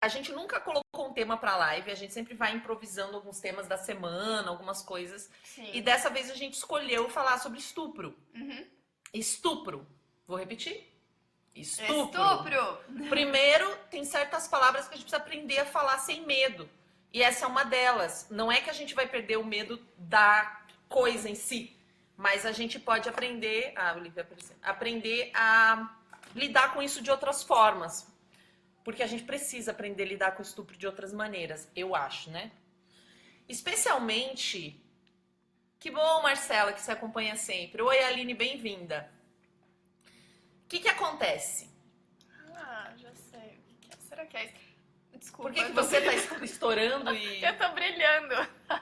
a gente nunca colocou um tema pra live, a gente sempre vai improvisando alguns temas da semana, algumas coisas. Sim. E dessa vez a gente escolheu falar sobre estupro. Uhum. Estupro. Vou repetir? Estupro! Primeiro, tem certas palavras que a gente precisa aprender a falar sem medo. E essa é uma delas. Não é que a gente vai perder o medo da coisa em si, mas a gente pode aprender, Olivia, aprender a lidar com isso de outras formas. Porque a gente precisa aprender a lidar com o estupro de outras maneiras, eu acho, né? Especialmente... Que bom, Marcela, que você acompanha sempre. Oi, Aline, bem-vinda. O que acontece? Já sei. O que é? Será que é isso? Desculpa. Por que você tá estourando e... Eu tô brilhando.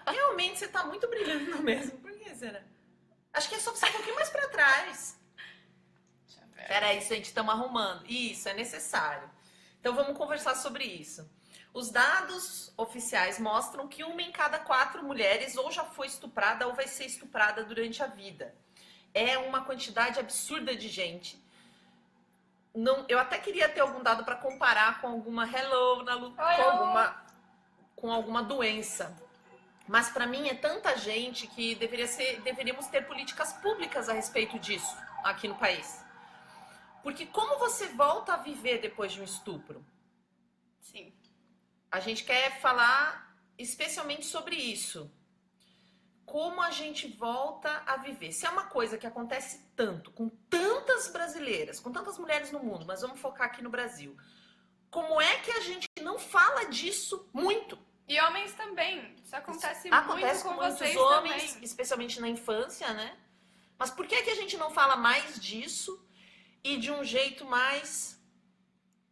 Realmente, você tá muito brilhando mesmo. Por que será? Acho que é só você um pouquinho mais pra trás. Deixa eu ver. Peraí, gente, estamos arrumando. Isso, é necessário. Então, vamos conversar sobre isso. Os dados oficiais mostram que 1 em cada 4 mulheres ou já foi estuprada ou vai ser estuprada durante a vida. É uma quantidade absurda de gente. Não, eu até queria ter algum dado para comparar com alguma com alguma doença. Mas para mim é tanta gente que deveríamos ter políticas públicas a respeito disso aqui no país. Porque como você volta a viver depois de um estupro? Sim. A gente quer falar especialmente sobre isso. Como a gente volta a viver. Se é uma coisa que acontece tanto, com tantas brasileiras, com tantas mulheres no mundo, mas vamos focar aqui no Brasil. Como é que a gente não fala disso muito? E homens também. Isso acontece Acontece muito com muitos vocês homens, também. especialmente na infância, né? Mas por que a gente não fala mais disso e de um jeito mais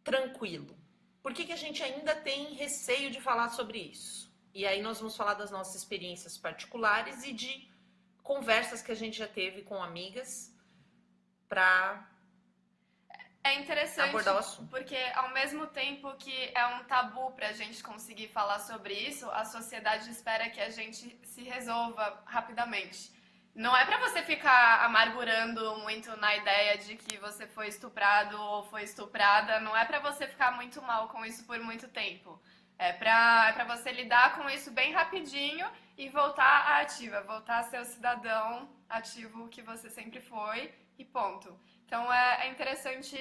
tranquilo? Por que a gente ainda tem receio de falar sobre isso? E aí nós vamos falar das nossas experiências particulares e de conversas que a gente já teve com amigas para É interessante abordar o assunto. porque ao mesmo tempo que é um tabu pra gente conseguir falar sobre isso, a sociedade espera que a gente se resolva rapidamente. Não é pra você ficar amargurando muito na ideia de que você foi estuprado ou foi estuprada, não é pra você ficar muito mal com isso por muito tempo. É pra você lidar com isso bem rapidinho e voltar à ativa, voltar a ser o cidadão ativo que você sempre foi e ponto. Então é interessante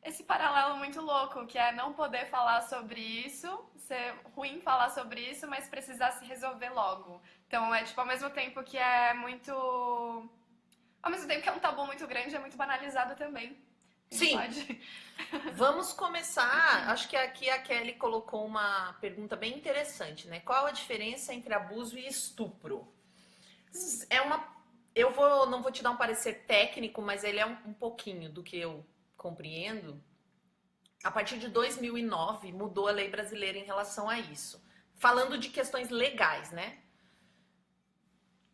esse paralelo muito louco, que é não poder falar sobre isso, ser ruim falar sobre isso, mas precisar se resolver logo. Então é tipo, ao mesmo tempo que é muito... Ao mesmo tempo que é um tabu muito grande, é muito banalizado também. Sim. Pode. Vamos começar. Acho que aqui a Kelly colocou uma pergunta bem interessante, né? Qual a diferença entre abuso e estupro? Não vou te dar um parecer técnico, mas ele é um pouquinho do que eu compreendo. A partir de 2009 mudou a lei brasileira em relação a isso. Falando de questões legais, né?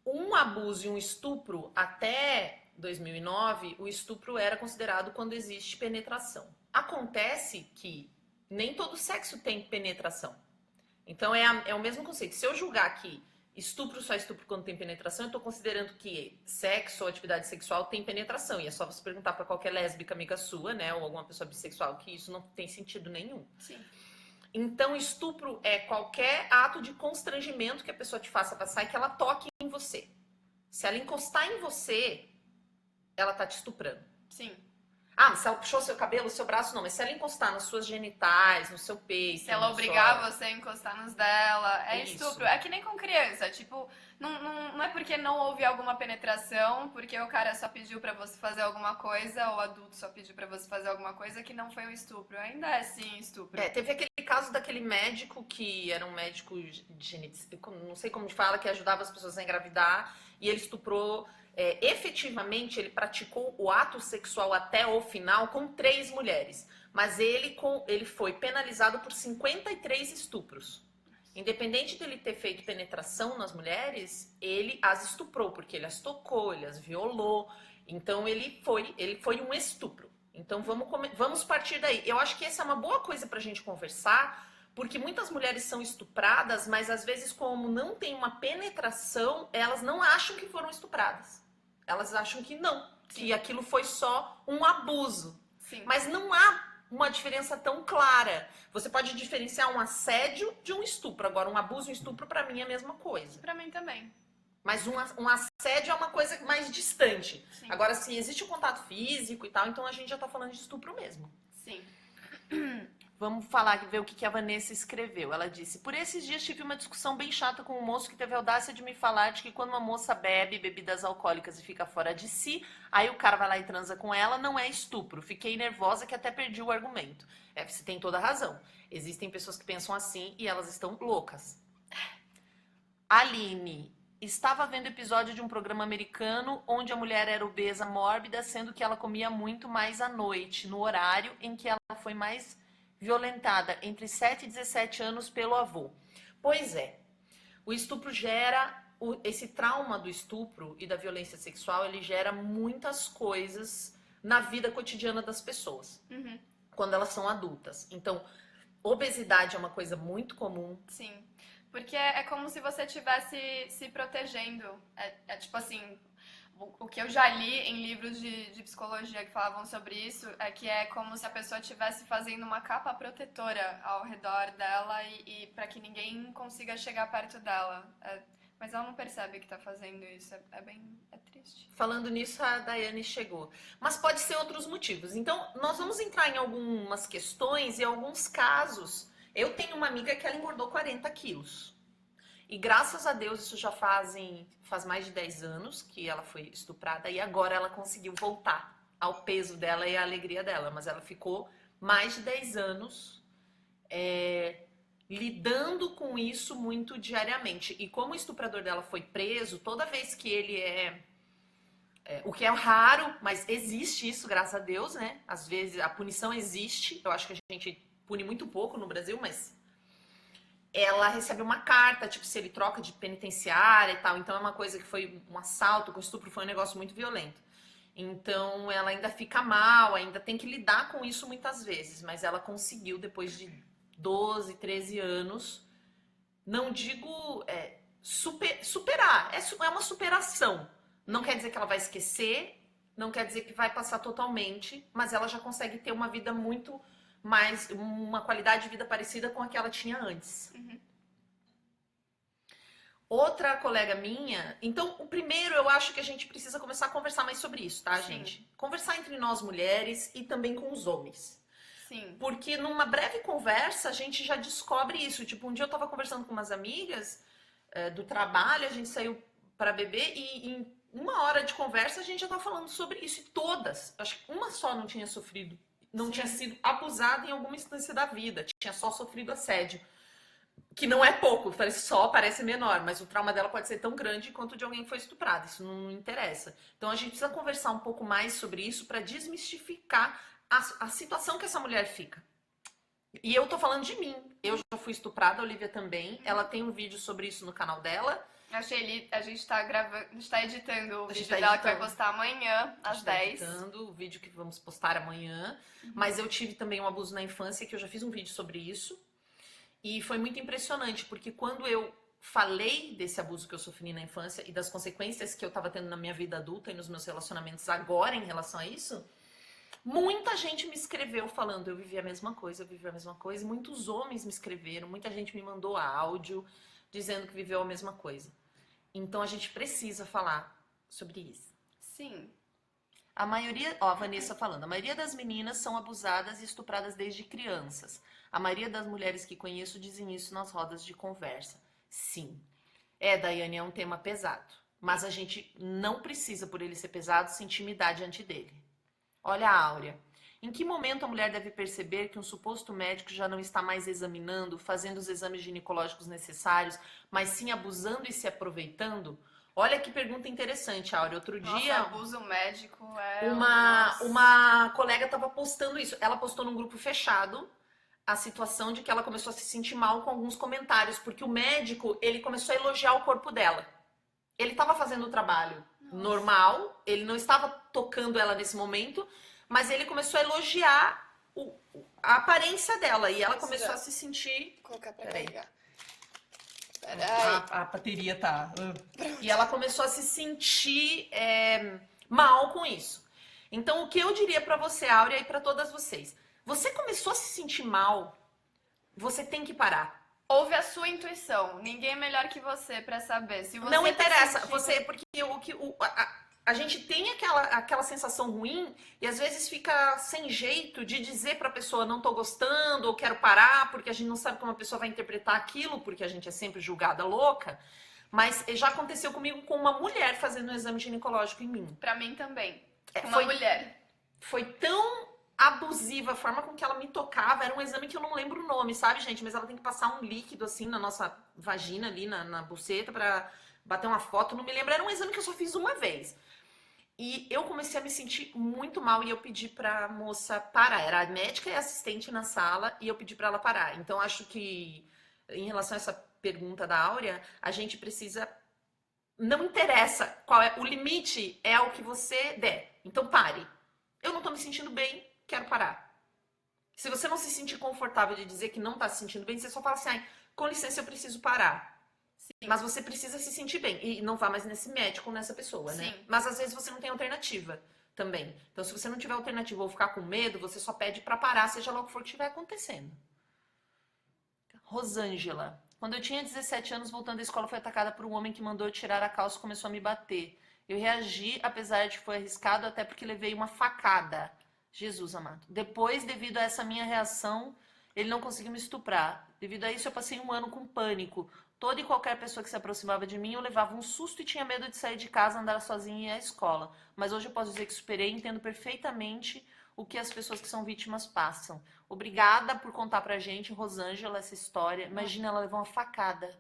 Um abuso e um estupro, até 2009, o estupro era considerado quando existe penetração. Acontece que nem todo sexo tem penetração. Então é o mesmo conceito. Se eu julgar que estupro só é estupro quando tem penetração, eu estou considerando que sexo ou atividade sexual tem penetração. E é só você perguntar para qualquer lésbica amiga sua, né, ou alguma pessoa bissexual, que isso não tem sentido nenhum. Sim. Então, estupro é qualquer ato de constrangimento que a pessoa te faça passar e que ela toque em você. Se ela encostar em você, ela tá te estuprando. Sim. Mas se ela puxou seu cabelo, seu braço, não. Mas se ela encostar nas suas genitais, no seu peito... Se ela obrigar você a encostar nos dela, é Isso. estupro. É que nem com criança, tipo, não é porque não houve alguma penetração, porque o cara só pediu pra você fazer alguma coisa, ou o adulto só pediu pra você fazer alguma coisa, que não foi um estupro. Ainda é sim estupro. Teve aquele caso daquele médico que era um médico não sei como fala, que ajudava as pessoas a engravidar, e ele estuprou... efetivamente ele praticou o ato sexual até o final com 3 mulheres, mas ele foi penalizado por 53 estupros. Independente dele ter feito penetração nas mulheres, ele as estuprou, porque ele as tocou, ele as violou. Então ele foi um estupro. Então vamos partir daí. Eu acho que essa é uma boa coisa pra gente conversar, porque muitas mulheres são estupradas, mas às vezes, como não tem uma penetração, elas não acham que foram estupradas. Elas acham que não, que aquilo foi só um abuso. Sim. Mas não há uma diferença tão clara. Você pode diferenciar um assédio de um estupro. Agora, um abuso e um estupro, pra mim, é a mesma coisa. Pra mim também. Mas um assédio é uma coisa mais distante. Sim. Agora, se existe o contato físico e tal, então a gente já tá falando de estupro mesmo. Sim. Vamos falar, ver o que a Vanessa escreveu. Ela disse: por esses dias tive uma discussão bem chata com um moço que teve a audácia de me falar de que quando uma moça bebe bebidas alcoólicas e fica fora de si, aí o cara vai lá e transa com ela, não é estupro. Fiquei nervosa que até perdi o argumento. Você tem toda a razão. Existem pessoas que pensam assim e elas estão loucas. Aline: estava vendo episódio de um programa americano onde a mulher era obesa, mórbida, sendo que ela comia muito mais à noite, no horário em que ela foi mais violentada, entre 7 e 17 anos, pelo avô. Pois é, o estupro gera, esse trauma do estupro e da violência sexual, ele gera muitas coisas na vida cotidiana das pessoas, quando elas são adultas. Então, obesidade é uma coisa muito comum. Sim. Porque é como se você estivesse se protegendo. É tipo assim, o que eu já li em livros de psicologia que falavam sobre isso é que é como se a pessoa estivesse fazendo uma capa protetora ao redor dela e para que ninguém consiga chegar perto dela. Mas ela não percebe que tá fazendo isso. É triste. Falando nisso, a Daiane chegou. Mas pode ser outros motivos. Então, nós vamos entrar em algumas questões e alguns casos. Eu tenho uma amiga que ela engordou 40 quilos. E graças a Deus, isso já faz mais de 10 anos que ela foi estuprada. E agora ela conseguiu voltar ao peso dela e à alegria dela. Mas ela ficou mais de 10 anos lidando com isso muito diariamente. E como o estuprador dela foi preso, toda vez que ele o que é raro, mas existe isso, graças a Deus, né? Às vezes a punição existe. Eu acho que a gente pune muito pouco no Brasil, mas ela recebe uma carta, tipo, se ele troca de penitenciária e tal. Então é uma coisa que foi um assalto, com estupro foi um negócio muito violento. Então ela ainda fica mal, ainda tem que lidar com isso muitas vezes. Mas ela conseguiu, depois de 12, 13 anos, não digo superar, é uma superação. Não quer dizer que ela vai esquecer, não quer dizer que vai passar totalmente, mas ela já consegue ter uma vida muito mais, uma qualidade de vida parecida com a que ela tinha antes. Outra colega minha... Então, o primeiro, eu acho que a gente precisa começar a conversar mais sobre isso, tá, gente? Conversar entre nós mulheres e também com os homens. Sim. Porque numa breve conversa, a gente já descobre isso. Tipo, um dia eu tava conversando com umas amigas do trabalho, a gente saiu para beber e em uma hora de conversa a gente já tava falando sobre isso. E todas, acho que uma só não tinha sofrido, não tinha sido abusada em alguma instância da vida, tinha só sofrido assédio. Que não é pouco, só parece menor, mas o trauma dela pode ser tão grande quanto de alguém que foi estuprado, isso não interessa. Então a gente precisa conversar um pouco mais sobre isso para desmistificar a situação que essa mulher fica. E eu tô falando de mim, eu já fui estuprada, a Olivia também, ela tem um vídeo sobre isso no canal dela. A gente tá gravando, a gente tá editando o vídeo dela que vai postar amanhã, às 10. Editando o vídeo que vamos postar amanhã. Mas eu tive também um abuso na infância, que eu já fiz um vídeo sobre isso. E foi muito impressionante, porque quando eu falei desse abuso que eu sofri na infância e das consequências que eu tava tendo na minha vida adulta e nos meus relacionamentos agora em relação a isso, muita gente me escreveu falando, eu vivi a mesma coisa, e muitos homens me escreveram, muita gente me mandou áudio dizendo que viveu a mesma coisa. Então a gente precisa falar sobre isso. Sim. A maioria, a Vanessa falando, a maioria das meninas são abusadas e estupradas desde crianças. A maioria das mulheres que conheço dizem isso nas rodas de conversa. Sim. Daiane, é um tema pesado. Mas a gente não precisa, por ele ser pesado, se intimidar diante dele. Olha a Áurea. Em que momento a mulher deve perceber que um suposto médico já não está mais examinando, fazendo os exames ginecológicos necessários, mas sim abusando e se aproveitando? Olha que pergunta interessante, Áurea. Outro dia... abuso médico uma colega estava postando isso. Ela postou num grupo fechado a situação de que ela começou a se sentir mal com alguns comentários, porque o médico, ele começou a elogiar o corpo dela. Ele estava fazendo o trabalho normal, ele não estava tocando ela nesse momento, mas ele começou a elogiar a aparência dela. E ela começou a se sentir... Vou colocar pra Peraí. carregar. A bateria tá... E ela começou a se sentir mal com isso. Então, o que eu diria pra você, Áurea, e pra todas vocês? Você começou a se sentir mal, você tem que parar. Ouve a sua intuição. Ninguém é melhor que você pra saber. Se você Não tá interessa, sentindo- você, porque a gente tem aquela sensação ruim e às vezes fica sem jeito de dizer pra pessoa não tô gostando ou quero parar, porque a gente não sabe como a pessoa vai interpretar aquilo, porque a gente é sempre julgada louca. Mas já aconteceu comigo com uma mulher fazendo um exame ginecológico em mim. Pra mim também. Uma Foi, mulher. foi tão abusiva a forma com que ela me tocava. Era um exame que eu não lembro o nome, sabe, gente? Mas ela tem que passar um líquido assim na nossa vagina ali, na buceta, pra bater uma foto. Não me lembro. Era um exame que eu só fiz uma vez. E eu comecei a me sentir muito mal e eu pedi pra moça parar. Era a médica e assistente na sala e eu pedi pra ela parar. Então acho que em relação a essa pergunta da Áurea, a gente precisa. Não interessa qual é o limite, é o que você der. Então pare. Eu não tô me sentindo bem, quero parar. Se você não se sentir confortável de dizer que não tá se sentindo bem, você só fala assim, ai, com licença, eu preciso parar. Sim. Mas você precisa se sentir bem. E não vá mais nesse médico ou nessa pessoa, né? Sim. Mas às vezes você não tem alternativa também. Então, se você não tiver alternativa ou ficar com medo, você só pede pra parar, seja lá o que for que estiver acontecendo. Rosângela. Quando eu tinha 17 anos, voltando à escola, fui atacada por um homem que mandou eu tirar a calça e começou a me bater. Eu reagi, apesar de que foi arriscado, até porque levei uma facada. Jesus amado. Depois, devido a essa minha reação, ele não conseguiu me estuprar. Devido a isso, eu passei um ano com pânico. Toda e qualquer pessoa que se aproximava de mim, eu levava um susto e tinha medo de sair de casa, andar sozinha e ir à escola. Mas hoje eu posso dizer que superei e entendo perfeitamente o que as pessoas que são vítimas passam. Obrigada por contar pra gente, Rosângela, essa história. Imagina, ela levou uma facada.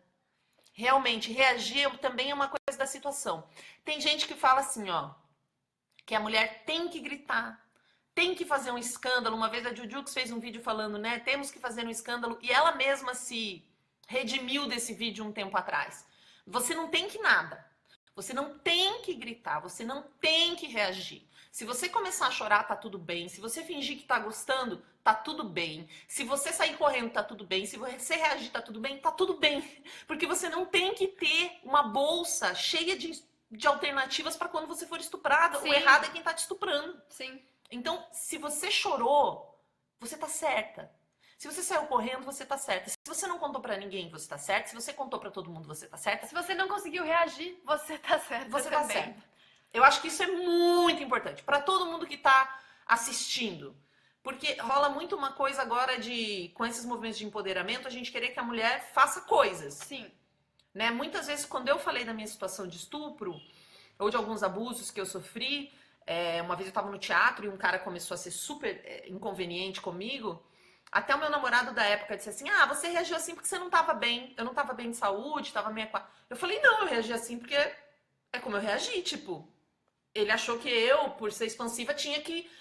Realmente, reagir também é uma coisa da situação. Tem gente que fala assim, ó, que a mulher tem que gritar, tem que fazer um escândalo. Uma vez a Jujux fez um vídeo falando, né, temos que fazer um escândalo, e ela mesma se redimiu desse vídeo um tempo atrás. Você não tem que nada. Você não tem que gritar, você não tem que reagir. Se você começar a chorar, tá tudo bem. Se você fingir que tá gostando, tá tudo bem. Se você sair correndo, tá tudo bem. Se você reagir, tá tudo bem. Tá tudo bem. Porque você não tem que ter uma bolsa cheia de alternativas para quando você for estuprada. Sim. O errado é quem tá te estuprando. Sim. Então, se você chorou, você tá certa. Se você saiu correndo, você tá certa. Se você não contou pra ninguém, você tá certa. Se você contou pra todo mundo, você tá certa. Se você não conseguiu reagir, você tá certa Você tá também. certa. Eu acho que isso é muito importante pra todo mundo que tá assistindo. Porque rola muito uma coisa agora de, com esses movimentos de empoderamento, a gente querer que a mulher faça coisas. Sim. Né? Muitas vezes, quando eu falei da minha situação de estupro, ou de alguns abusos que eu sofri, uma vez eu tava no teatro e um cara começou a ser super inconveniente comigo. Até o meu namorado da época disse assim, ah, você reagiu assim porque você não tava bem. Eu não tava bem de saúde, tava meio... Eu falei, não, eu reagi assim porque é como eu reagi, tipo... Ele achou que eu, por ser expansiva, tinha que,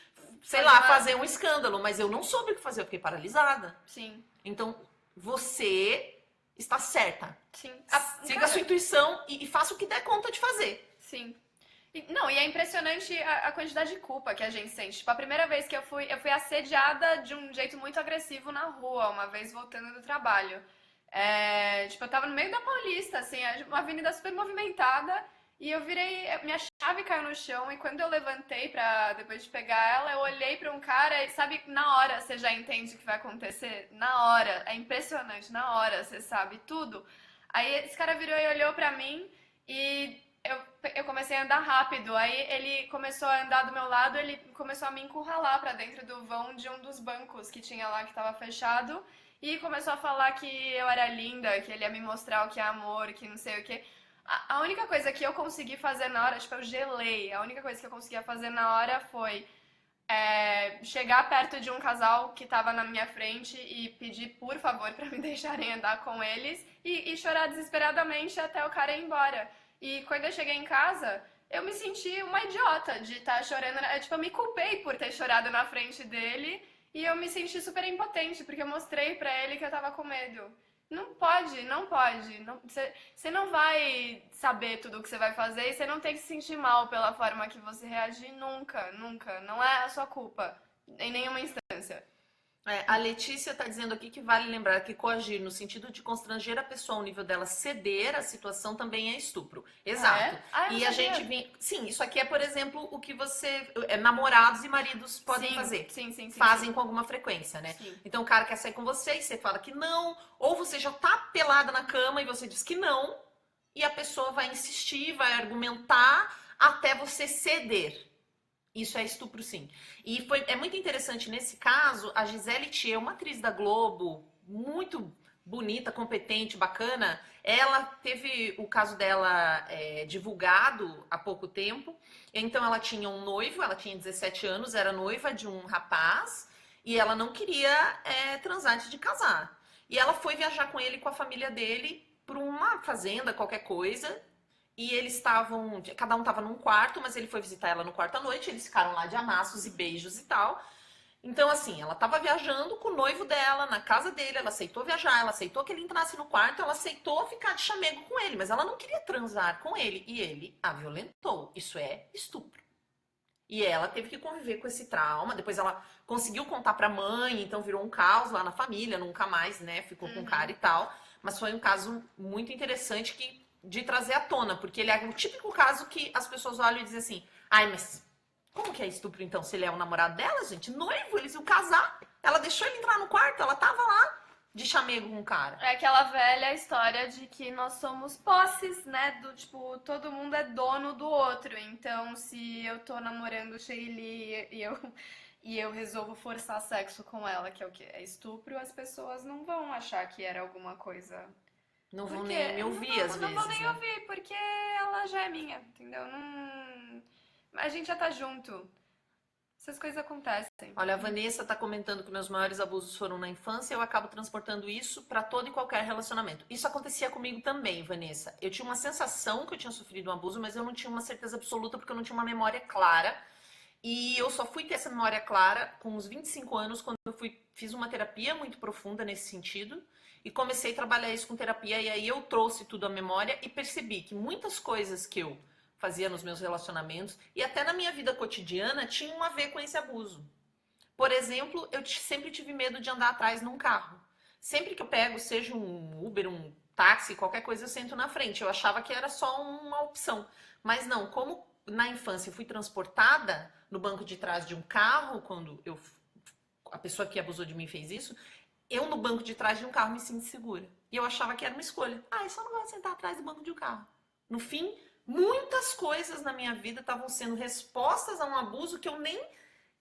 sei lá, fazer um escândalo. Mas eu não soube o que fazer, eu fiquei paralisada. Sim. Então, você está certa. Sim. Siga a sua intuição e faça o que der conta de fazer. Sim. Não, e é impressionante a quantidade de culpa que a gente sente. Tipo, a primeira vez que eu fui assediada de um jeito muito agressivo na rua, uma vez voltando do trabalho. Tipo, eu tava no meio da Paulista, assim, uma avenida super movimentada, e eu virei, minha chave caiu no chão, e quando eu levantei depois de pegar ela, eu olhei pra um cara, e sabe, na hora você já entende o que vai acontecer? Na hora, é impressionante, na hora você sabe tudo. Aí esse cara virou e olhou pra mim, e eu comecei a andar rápido, aí ele começou a andar do meu lado, ele começou a me encurralar pra dentro do vão de um dos bancos que tinha lá que tava fechado, e começou a falar que eu era linda, que ele ia me mostrar o que é amor, que não sei o que. A única coisa que eu consegui fazer na hora, tipo, eu gelei, a única coisa que eu conseguia fazer na hora foi chegar perto de um casal que tava na minha frente e pedir, por favor, pra me deixarem andar com eles, e chorar desesperadamente até o cara ir embora. E quando eu cheguei em casa, eu me senti uma idiota de estar chorando. Tipo, eu me culpei por ter chorado na frente dele e eu me senti super impotente, porque eu mostrei pra ele que eu tava com medo. Não pode, não pode. Você não vai saber tudo o que você vai fazer e você não tem que se sentir mal pela forma que você reagir nunca, nunca. Não é a sua culpa, em nenhuma instância. A Letícia está dizendo aqui que vale lembrar que coagir no sentido de constranger a pessoa ao nível dela ceder à situação também é estupro. Exato. Eu E não a sabia. gente vem. Sim, isso aqui é, por exemplo, o que namorados e maridos podem Sim, fazer. sim, Fazem com alguma frequência, né? sim. Então o cara quer sair com você e você fala que não, ou você já tá pelada na cama e você diz que não, e a pessoa vai insistir, vai argumentar até você ceder. Isso é estupro, sim. E é muito interessante nesse caso, a Gisele Thier, uma atriz da Globo, muito bonita, competente, bacana. Ela teve o caso dela divulgado há pouco tempo. Então ela tinha um noivo, ela tinha 17 anos, era noiva de um rapaz e ela não queria transar antes de casar. E ela foi viajar com ele, com a família dele, para uma fazenda, qualquer coisa. E eles estavam, cada um estava num quarto, mas ele foi visitar ela no quarto à noite, eles ficaram lá de amassos e beijos e tal. Então, assim, ela estava viajando com o noivo dela, na casa dele, ela aceitou viajar, ela aceitou que ele entrasse no quarto, ela aceitou ficar de chamego com ele, mas ela não queria transar com ele, e ele a violentou. Isso é estupro. E ela teve que conviver com esse trauma, depois ela conseguiu contar pra mãe, então virou um caos lá na família, nunca mais, né, ficou com o cara e tal. Mas foi um caso muito interessante de trazer à tona, porque ele é um típico caso que as pessoas olham e dizem assim: ai, mas como que é estupro então? Se ele é o namorado dela, gente, noivo, eles iam casar. Ela deixou ele entrar no quarto, ela tava lá de chamego com o cara. É aquela velha história de que nós somos posses, né? Do tipo, todo mundo é dono do outro. Então, se eu tô namorando Sheili e eu resolvo forçar sexo com ela, que é o que? É estupro, as pessoas não vão achar que era alguma coisa. Não vão Porque nem me ouvir às vezes. não vão nem né? ouvir, porque ela já é minha, entendeu? Não... A gente já tá junto. Essas coisas acontecem. Olha, a Vanessa tá comentando que meus maiores abusos foram na infância e eu acabo transportando isso pra todo e qualquer relacionamento. Isso acontecia comigo também, Vanessa. Eu tinha uma sensação que eu tinha sofrido um abuso, mas eu não tinha uma certeza absoluta porque eu não tinha uma memória clara. E eu só fui ter essa memória clara com uns 25 anos, quando eu fiz uma terapia muito profunda nesse sentido e comecei a trabalhar isso com terapia. E aí eu trouxe tudo à memória e percebi que muitas coisas que eu fazia nos meus relacionamentos e até na minha vida cotidiana tinham a ver com esse abuso. Por exemplo, eu sempre tive medo de andar atrás num carro. Sempre que eu pego, seja um Uber, um táxi, qualquer coisa, eu sento na frente. Eu achava que era só uma opção. Mas não, como na infância eu fui transportada no banco de trás de um carro, quando a pessoa que abusou de mim fez isso, eu no banco de trás de um carro me sinto segura. E eu achava que era uma escolha. Ah, eu só não gosto de sentar atrás do banco de um carro. No fim, muitas coisas na minha vida estavam sendo respostas a um abuso que eu nem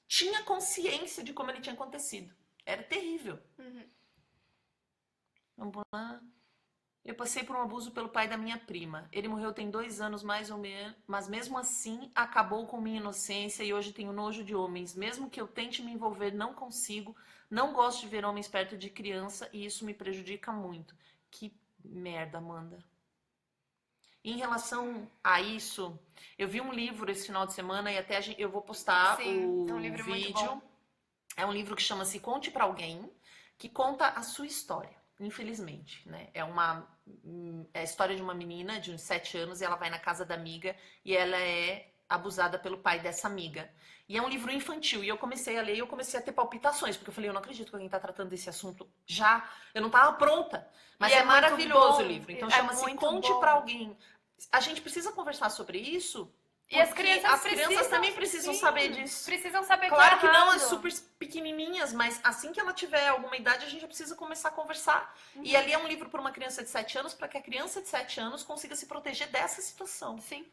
tinha consciência de como ele tinha acontecido. Era terrível. Vamos lá. Eu passei por um abuso pelo pai da minha prima. Ele morreu tem 2 anos mais ou menos, mas mesmo assim acabou com minha inocência e hoje tenho nojo de homens. Mesmo que eu tente me envolver, não consigo. Não gosto de ver homens perto de criança e isso me prejudica muito. Que merda, Amanda. Em relação a isso, eu vi um livro esse final de semana e até eu vou postar Sim, o é um livro muito vídeo. bom. É um livro que chama-se Conte pra Alguém, que conta a sua história, infelizmente, né? É a história de uma menina de uns 7 anos e ela vai na casa da amiga e ela é abusada pelo pai dessa amiga. E é um livro infantil. E eu comecei a ler e eu comecei a ter palpitações, porque eu falei, eu não acredito que alguém está tratando desse assunto já. Eu não estava pronta. Mas E é é muito maravilhoso bom. o livro. Então É chama-se muito Conte bom. pra Alguém. A gente precisa conversar sobre isso. E as Porque crianças também precisam sim, saber disso. Precisam saber Claro que que é não, errado. as super pequenininhas, mas assim que ela tiver alguma idade, a gente já precisa começar a conversar. E ali é um livro para uma criança de 7 anos, para que a criança de 7 anos consiga se proteger dessa situação. Sim.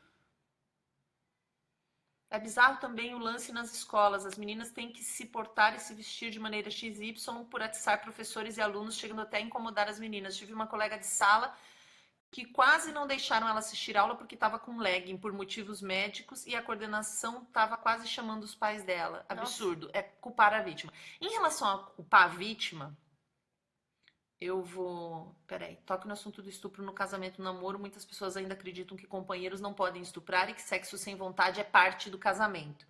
É bizarro também o lance nas escolas. As meninas têm que se portar e se vestir de maneira XY por atiçar professores e alunos, chegando até a incomodar as meninas. Tive uma colega de sala que quase não deixaram ela assistir aula porque estava com legging por motivos médicos e a coordenação estava quase chamando os pais dela. Absurdo. É culpar a vítima. Em relação a culpar a vítima, eu vou... Peraí. Toque no assunto do estupro no casamento, no namoro. Muitas pessoas ainda acreditam que companheiros não podem estuprar e que sexo sem vontade é parte do casamento.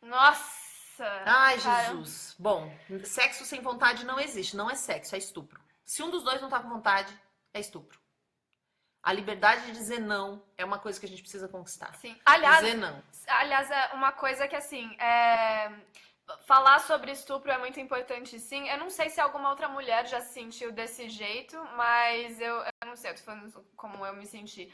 Nossa! Ai, cara. Jesus. Bom, sexo sem vontade não existe. Não é sexo, é estupro. Se um dos dois não tá com vontade, é estupro. A liberdade de dizer não é uma coisa que a gente precisa conquistar. Sim. Aliás, Dizer não. é uma coisa que assim, Falar sobre estupro é muito importante, sim. Eu não sei se alguma outra mulher já se sentiu desse jeito, mas eu não sei, eu tô falando como eu me senti.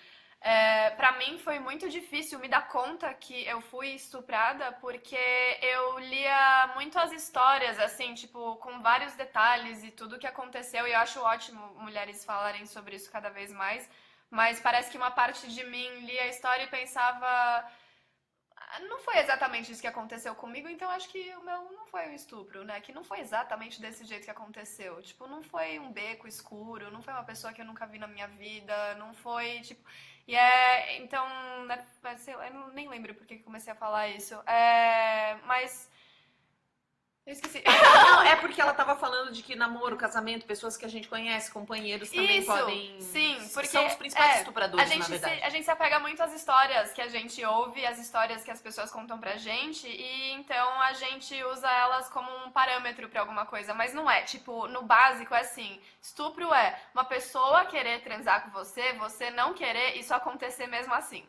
Pra mim foi muito difícil me dar conta que eu fui estuprada, porque eu lia muito as histórias, assim, tipo, com vários detalhes e tudo que aconteceu, e eu acho ótimo mulheres falarem sobre isso cada vez mais, mas parece que uma parte de mim lia a história e pensava. Não foi exatamente isso que aconteceu comigo, então acho que o meu não foi um estupro, né? Que não foi exatamente desse jeito que aconteceu. Tipo, não foi um beco escuro, não foi uma pessoa que eu nunca vi na minha vida, não foi, tipo. Então, né, eu nem lembro por que comecei a falar isso. Mas. Eu esqueci. Não, é porque ela tava falando de que namoro, casamento, pessoas que a gente conhece, companheiros também Isso, podem. sim, porque São os principais estupradores, na verdade. a gente se apega muito às histórias que a gente ouve, às histórias que as pessoas contam pra gente, e então a gente usa elas como um parâmetro pra alguma coisa, mas não é. Tipo, no básico é assim: estupro é uma pessoa querer transar com você, você não querer, isso acontecer mesmo assim.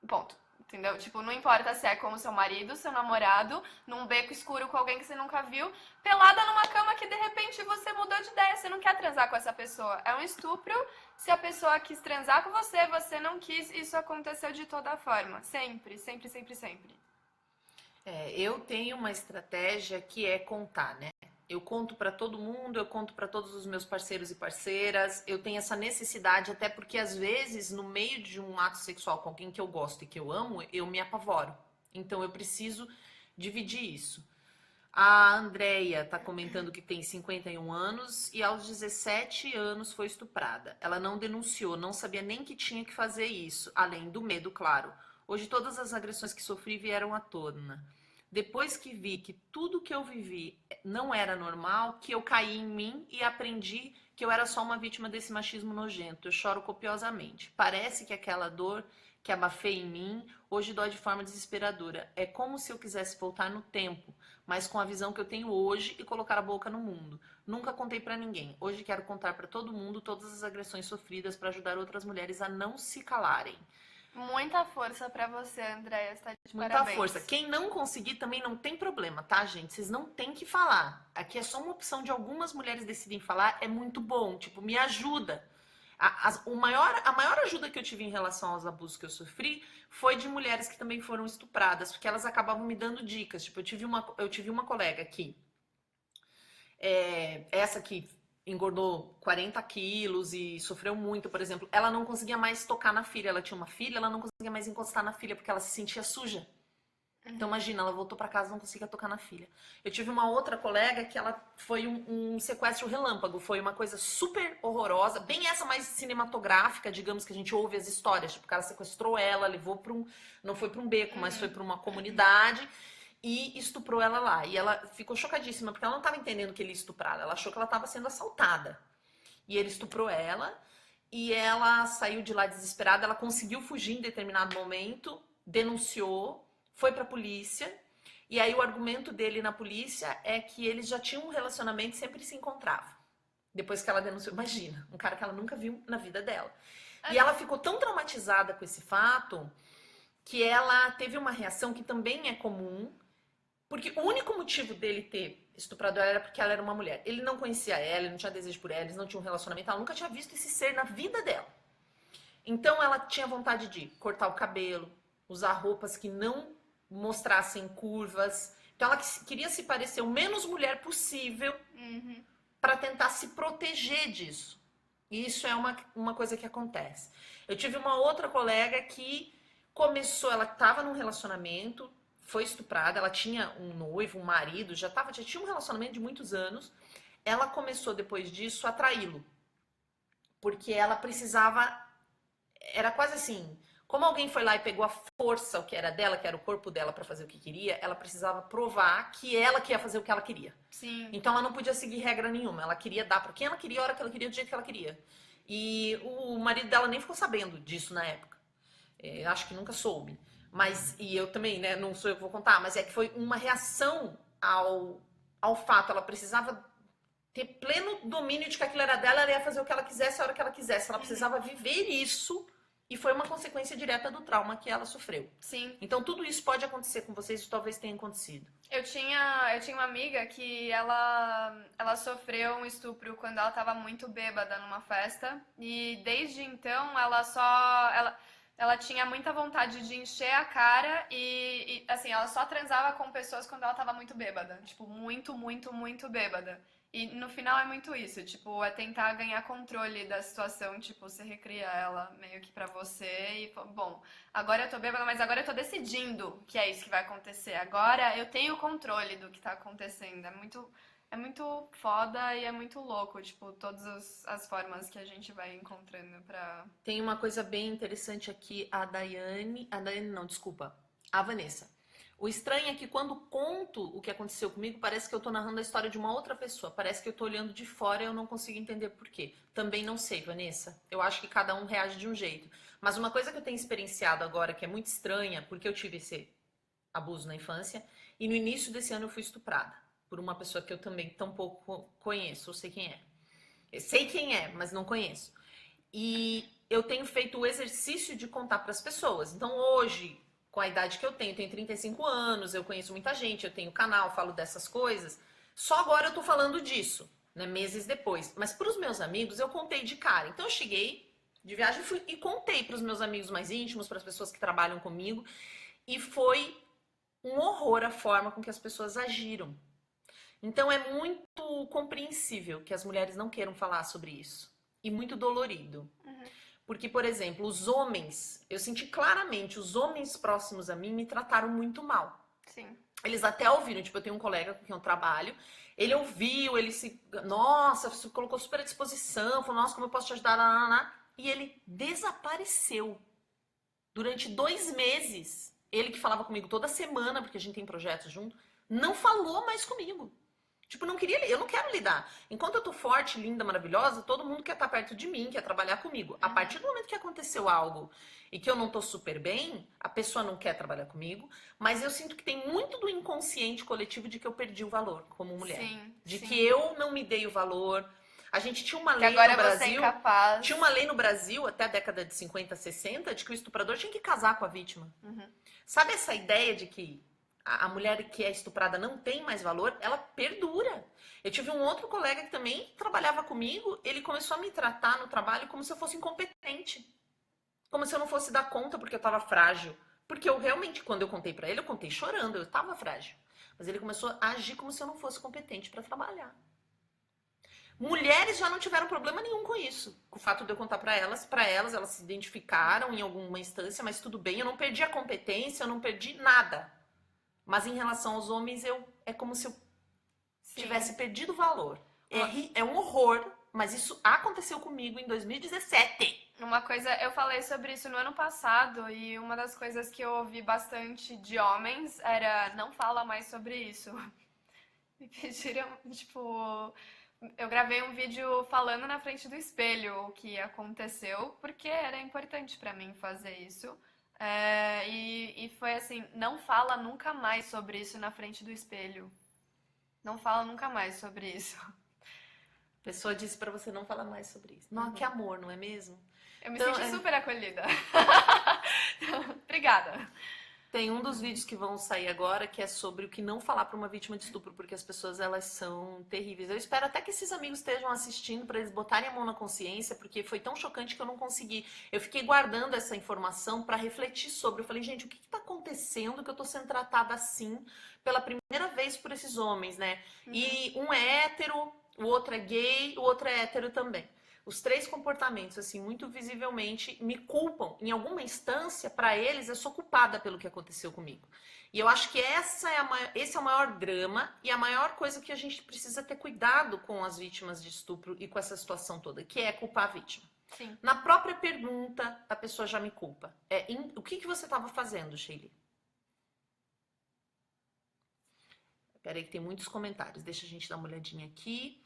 Ponto. Entendeu? Tipo, não importa se é com o seu marido, seu namorado, num beco escuro com alguém que você nunca viu, pelada numa cama que de repente você mudou de ideia, você não quer transar com essa pessoa. É um estupro. Se a pessoa quis transar com você, você não quis, isso aconteceu de toda forma. Sempre, sempre, sempre, sempre. Eu tenho uma estratégia que é contar, né? Eu conto pra todo mundo, eu conto pra todos os meus parceiros e parceiras. Eu tenho essa necessidade, até porque às vezes, no meio de um ato sexual com alguém que eu gosto e que eu amo, eu me apavoro. Então eu preciso dividir isso. A Andrea tá comentando que tem 51 anos e aos 17 anos foi estuprada. Ela não denunciou, não sabia nem que tinha que fazer isso, além do medo, claro. Hoje todas as agressões que sofri vieram à tona. Depois que vi que tudo que eu vivi não era normal, que eu caí em mim e aprendi que eu era só uma vítima desse machismo nojento. Eu choro copiosamente. Parece que aquela dor que abafei em mim, hoje dói de forma desesperadora. É como se eu quisesse voltar no tempo, mas com a visão que eu tenho hoje e colocar a boca no mundo. Nunca contei pra ninguém. Hoje quero contar pra todo mundo todas as agressões sofridas para ajudar outras mulheres a não se calarem. Muita força pra você, Andréia, está de Muita parabéns. força. Quem não conseguir também não tem problema, tá, gente? Vocês não têm que falar. Aqui é só uma opção de algumas mulheres decidirem falar, é muito bom. Tipo, me ajuda. A maior ajuda que eu tive em relação aos abusos que eu sofri foi de mulheres que também foram estupradas, porque elas acabavam me dando dicas. Tipo, eu tive uma colega aqui, essa que engordou 40 quilos e sofreu muito, por exemplo, ela não conseguia mais tocar na filha. Ela tinha uma filha, ela não conseguia mais encostar na filha porque ela se sentia suja. Então imagina, ela voltou pra casa e não conseguia tocar na filha. Eu tive uma outra colega que ela foi um sequestro relâmpago, foi uma coisa super horrorosa, bem essa mais cinematográfica, digamos, que a gente ouve as histórias, tipo, o cara sequestrou ela, levou para não foi pra um beco, mas foi pra uma comunidade e estuprou ela lá. E ela ficou chocadíssima, porque ela não estava entendendo que ele ia estuprar, ela achou que ela estava sendo assaltada. E ele estuprou ela, e ela saiu de lá desesperada, ela conseguiu fugir em determinado momento, denunciou, foi pra polícia, e aí o argumento dele na polícia é que eles já tinham um relacionamento e sempre se encontravam. Depois que ela denunciou, imagina, um cara que ela nunca viu na vida dela. E ela ficou tão traumatizada com esse fato que ela teve uma reação que também é comum, porque o único motivo dele ter estuprado ela era porque ela era uma mulher. Ele não conhecia ela, ele não tinha desejo por ela, eles não tinham um relacionamento, ela nunca tinha visto esse ser na vida dela. Então ela tinha vontade de cortar o cabelo, usar roupas que não mostrassem curvas. Então ela queria se parecer o menos mulher possível para tentar se proteger disso. E isso é uma coisa que acontece. Eu tive uma outra colega que começou, ela estava num relacionamento, foi estuprada, ela tinha um noivo, um marido, já tinha um relacionamento de muitos anos. Ela começou depois disso a traí-lo. Porque ela precisava, era quase assim, como alguém foi lá e pegou a força, o que era dela, que era o corpo dela para fazer o que queria, ela precisava provar que ela que ia fazer o que ela queria. Sim. Então ela não podia seguir regra nenhuma, ela queria dar para quem ela queria, a hora que ela queria, do jeito que ela queria. E o marido dela nem ficou sabendo disso na época. Acho que nunca soube. Mas, e eu também, né, não sou eu que vou contar, mas é que foi uma reação ao fato, ela precisava ter pleno domínio de que aquilo era dela, ela ia fazer o que ela quisesse, a hora que ela quisesse. Ela precisava viver isso e foi uma consequência direta do trauma que ela sofreu. Sim. Então tudo isso pode acontecer com vocês e talvez tenha acontecido. Eu tinha uma amiga que ela sofreu um estupro quando ela tava muito bêbada numa festa. E desde então ela tinha muita vontade de encher a cara assim, ela só transava com pessoas quando ela tava muito bêbada. Tipo, muito, muito, muito bêbada. E no final é muito isso, tipo, é tentar ganhar controle da situação, tipo, você recria ela meio que pra você e, bom, agora eu tô bêbada, mas agora eu tô decidindo que é isso que vai acontecer. Agora eu tenho controle do que tá acontecendo. É muito foda e é muito louco, tipo, todas as formas que a gente vai encontrando pra. Tem uma coisa bem interessante aqui, a Daiane não, desculpa, a Vanessa. O estranho é que quando conto o que aconteceu comigo, parece que eu tô narrando a história de uma outra pessoa. Parece que eu tô olhando de fora e eu não consigo entender por quê. Também não sei, Vanessa. Eu acho que cada um reage de um jeito. Mas uma coisa que eu tenho experienciado agora, que é muito estranha, porque eu tive esse abuso na infância, e no início desse ano eu fui estuprada por uma pessoa que eu também tampouco conheço, ou sei quem é. Eu sei quem é, mas não conheço. E eu tenho feito o exercício de contar para as pessoas. Então hoje, com a idade que eu tenho 35 anos, eu conheço muita gente, eu tenho canal, falo dessas coisas. Só agora eu tô falando disso, né, meses depois. Mas para os meus amigos eu contei de cara. Então eu cheguei de viagem e contei para os meus amigos mais íntimos, para as pessoas que trabalham comigo, e foi um horror a forma com que as pessoas agiram. Então é muito compreensível que as mulheres não queiram falar sobre isso. E muito dolorido. Uhum. Porque, por exemplo, os homens, eu senti claramente, os homens próximos a mim me trataram muito mal. Sim. Eles até ouviram, tipo, eu tenho um colega com quem eu trabalho, ele ouviu, nossa, se colocou super à disposição, falou, nossa, como eu posso te ajudar, lá, lá, lá. E ele desapareceu. Durante 2 meses, ele que falava comigo toda semana, porque a gente tem projetos junto, não falou mais comigo. Tipo, não queria, eu não quero lidar. Enquanto eu tô forte, linda, maravilhosa, todo mundo quer estar perto de mim, quer trabalhar comigo. A partir do momento que aconteceu algo e que eu não tô super bem, a pessoa não quer trabalhar comigo, mas eu sinto que tem muito do inconsciente coletivo de que eu perdi o valor como mulher. Sim, De sim. que eu não me dei o valor. A gente tinha uma Que lei agora no você é Brasil. incapaz. Tinha uma lei no Brasil, até a década de 50, 60, de que o estuprador tinha que casar com a vítima. Uhum. Sabe essa ideia de que a mulher que é estuprada não tem mais valor? Ela perdura. Eu tive um outro colega que também trabalhava comigo, ele começou a me tratar no trabalho como se eu fosse incompetente. Como se eu não fosse dar conta porque eu tava frágil. Porque eu realmente, quando eu contei pra ele, eu contei chorando, eu tava frágil. Mas ele começou a agir como se eu não fosse competente pra trabalhar. Mulheres já não tiveram problema nenhum com isso. Com o fato de eu contar pra elas se identificaram em alguma instância, mas tudo bem, eu não perdi a competência, eu não perdi nada. Mas em relação aos homens, é como se eu Sim. tivesse perdido o valor. É um horror, mas isso aconteceu comigo em 2017. Uma coisa, eu falei sobre isso no ano passado e uma das coisas que eu ouvi bastante de homens era não fala mais sobre isso. Me pediram, tipo, eu gravei um vídeo falando na frente do espelho o que aconteceu, porque era importante pra mim fazer isso. E foi assim, não fala nunca mais sobre isso na frente do espelho. Não fala nunca mais sobre isso. A pessoa disse pra você não falar mais sobre isso. Não, que amor, não é mesmo? Eu me Então, senti super acolhida. Obrigada. Tem um dos vídeos que vão sair agora que é sobre o que não falar pra uma vítima de estupro, porque as pessoas elas são terríveis. Eu espero até que esses amigos estejam assistindo pra eles botarem a mão na consciência, porque foi tão chocante que eu não consegui. Eu fiquei guardando essa informação pra refletir sobre. Eu falei, gente, o que tá acontecendo que eu tô sendo tratada assim pela primeira vez por esses homens, né? E um é hétero, o outro é gay, o outro é hétero também. Os 3 comportamentos, assim, muito visivelmente me culpam. Em alguma instância, pra eles, eu sou culpada pelo que aconteceu comigo. E eu acho que esse é o maior drama e a maior coisa que a gente precisa ter cuidado com as vítimas de estupro e com essa situação toda, que é culpar a vítima. Sim. Na própria pergunta, a pessoa já me culpa. O que você estava fazendo, Sheila? Peraí que tem muitos comentários. Deixa a gente dar uma olhadinha aqui.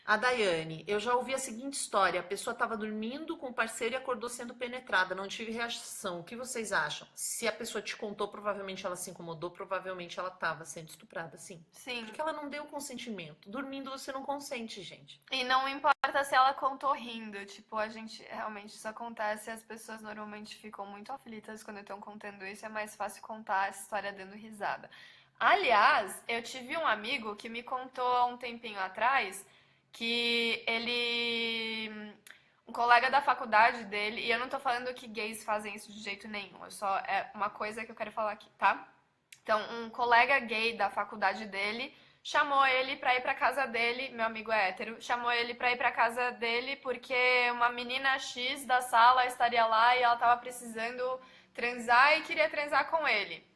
A Daiane, eu já ouvi a seguinte história. A pessoa estava dormindo com o parceiro e acordou sendo penetrada. Não tive reação. O que vocês acham? Se a pessoa te contou, provavelmente ela se incomodou. Provavelmente ela estava sendo estuprada, sim. Sim. Porque ela não deu consentimento. Dormindo você não consente, gente. E não importa se ela contou rindo. Tipo, a gente realmente isso acontece. As pessoas normalmente ficam muito aflitas quando estão contando isso. É mais fácil contar essa história dando risada. Aliás, eu tive um amigo que me contou há um tempinho atrás que um colega da faculdade dele, e eu não tô falando que gays fazem isso de jeito nenhum, é uma coisa que eu quero falar aqui, tá? Então, um colega gay da faculdade dele chamou ele pra ir pra casa dele, meu amigo é hétero, chamou ele pra ir pra casa dele porque uma menina X da sala estaria lá e ela tava precisando transar e queria transar com ele.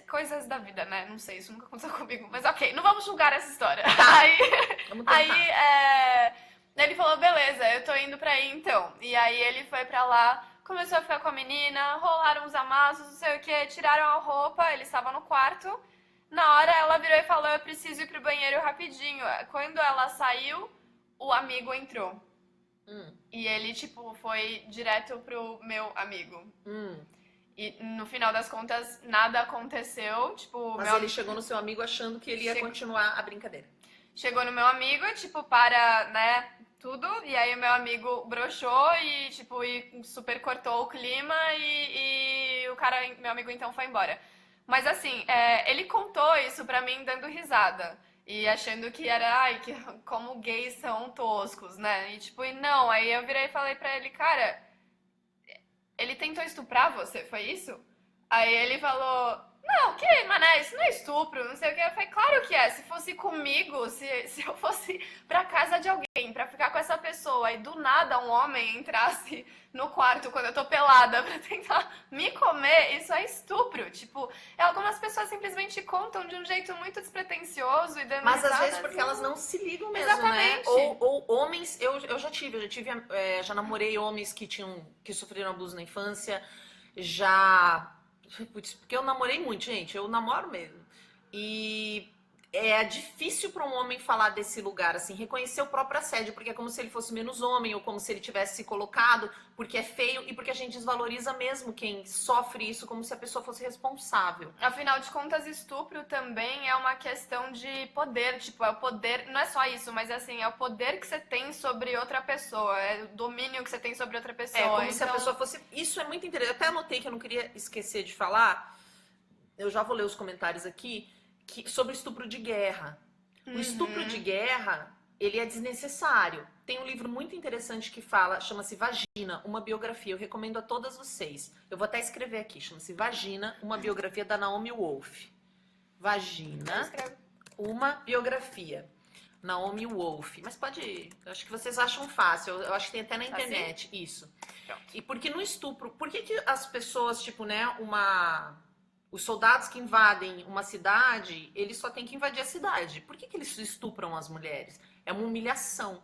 Coisas da vida, né? Não sei, isso nunca aconteceu comigo. Mas ok, não vamos julgar essa história. Aí, Vamos tentar. ele falou, beleza, eu tô indo pra aí então. E aí ele foi pra lá, começou a ficar com a menina, rolaram os amassos, não sei o que, tiraram a roupa, ele estava no quarto. Na hora ela virou e falou, eu preciso ir pro banheiro rapidinho. Quando ela saiu, o amigo entrou. E ele, tipo, foi direto pro meu amigo. E no final das contas, nada aconteceu. Tipo, Mas ele chegou no seu amigo achando que ele ia continuar a brincadeira. Chegou no meu amigo, tipo, para, né, tudo. E aí o meu amigo broxou e, tipo, e super cortou o clima e o cara, meu amigo, então foi embora. Mas assim, ele contou isso pra mim dando risada. E achando que era, ai, que, como gays são toscos, né? E tipo, e não. Aí eu virei e falei pra ele, cara, ele tentou estuprar você, foi isso? Aí ele falou, não, que, mané, isso não é estupro, não sei o que. Eu falei, claro que é, se fosse comigo, se eu fosse pra casa de alguém, pra ficar com essa pessoa, e do nada um homem entrasse no quarto quando eu tô pelada pra tentar me comer, isso é estupro. Tipo, algumas pessoas simplesmente contam de um jeito muito despretensioso e dando Mas às risadas, vezes porque elas não se ligam mesmo, Exatamente. né? Ou homens, eu já tive, já namorei homens que sofreram abuso na infância, putz, porque eu namorei muito, gente, eu namoro mesmo. E é difícil para um homem falar desse lugar, assim, reconhecer o próprio assédio, porque é como se ele fosse menos homem, ou como se ele tivesse se colocado, porque é feio, e porque a gente desvaloriza mesmo quem sofre isso, como se a pessoa fosse responsável. Afinal de contas, estupro também é uma questão de poder, tipo, é o poder, não é só isso, mas assim, é o poder que você tem sobre outra pessoa, é o domínio que você tem sobre outra pessoa. É como se a pessoa fosse... Isso é muito interessante, eu até anotei que eu não queria esquecer de falar, eu já vou ler os comentários aqui, sobre estupro de guerra. O estupro de guerra, ele é desnecessário. Tem um livro muito interessante que fala, chama-se Vagina, uma biografia. Eu recomendo a todas vocês. Eu vou até escrever aqui, chama-se Vagina, uma biografia da Naomi Wolf. Vagina, uma biografia. Naomi Wolf. Mas pode... Eu acho que vocês acham fácil. Eu acho que tem até na internet. Assim? Isso. Pronto. E porque no estupro... Por que as pessoas, tipo, né, os soldados que invadem uma cidade, eles só têm que invadir a cidade. Por que eles estupram as mulheres? É uma humilhação.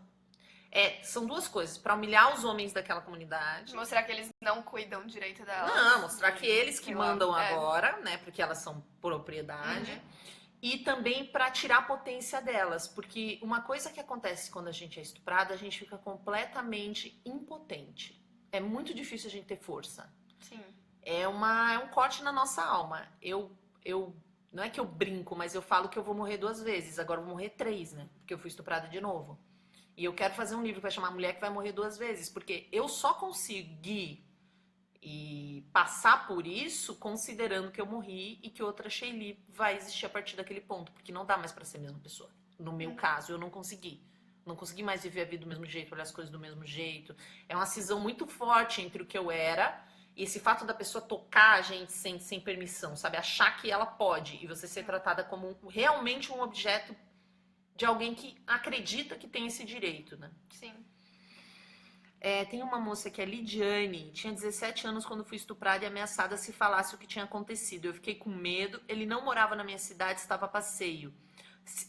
São duas coisas. Para humilhar os homens daquela comunidade. Mostrar que eles não cuidam direito delas. Não, mostrar que eles que mandam agora, né? Porque elas são propriedade. E também para tirar a potência delas. Porque uma coisa que acontece quando a gente é estuprada, a gente fica completamente impotente. É muito difícil a gente ter força. Sim. É um corte na nossa alma. Não é que eu brinco, mas eu falo que eu vou morrer 2 vezes. Agora eu vou morrer 3, né? Porque eu fui estuprada de novo. E eu quero fazer um livro que vai chamar Mulher que vai morrer 2 vezes. Porque eu só consegui passar por isso considerando que eu morri e que outra Sheili vai existir a partir daquele ponto. Porque não dá mais pra ser a mesma pessoa. No meu caso, eu não consegui. Não consegui mais viver a vida do mesmo jeito, olhar as coisas do mesmo jeito. É uma cisão muito forte entre o que eu era... E esse fato da pessoa tocar a gente sem permissão, sabe? Achar que ela pode e você ser tratada como realmente um objeto de alguém que acredita que tem esse direito, né? Sim. Tem uma moça que é Lidiane, tinha 17 anos quando fui estuprada e ameaçada se falasse o que tinha acontecido. Eu fiquei com medo, ele não morava na minha cidade, estava a passeio.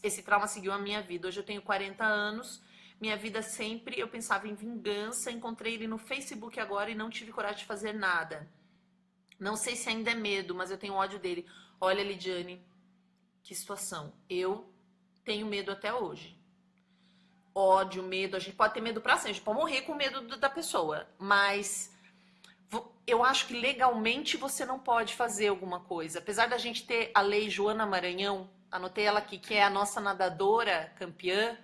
Esse trauma seguiu a minha vida. Hoje eu tenho 40 anos... Minha vida sempre, eu pensava em vingança, encontrei ele no Facebook agora e não tive coragem de fazer nada. Não sei se ainda é medo, mas eu tenho ódio dele. Olha, Lidiane, que situação. Eu tenho medo até hoje. Ódio, medo, a gente pode ter medo pra sempre, a gente pode morrer com medo da pessoa, mas eu acho que legalmente você não pode fazer alguma coisa. Apesar da gente ter a lei Joana Maranhão, anotei ela aqui, que é a nossa nadadora campeã,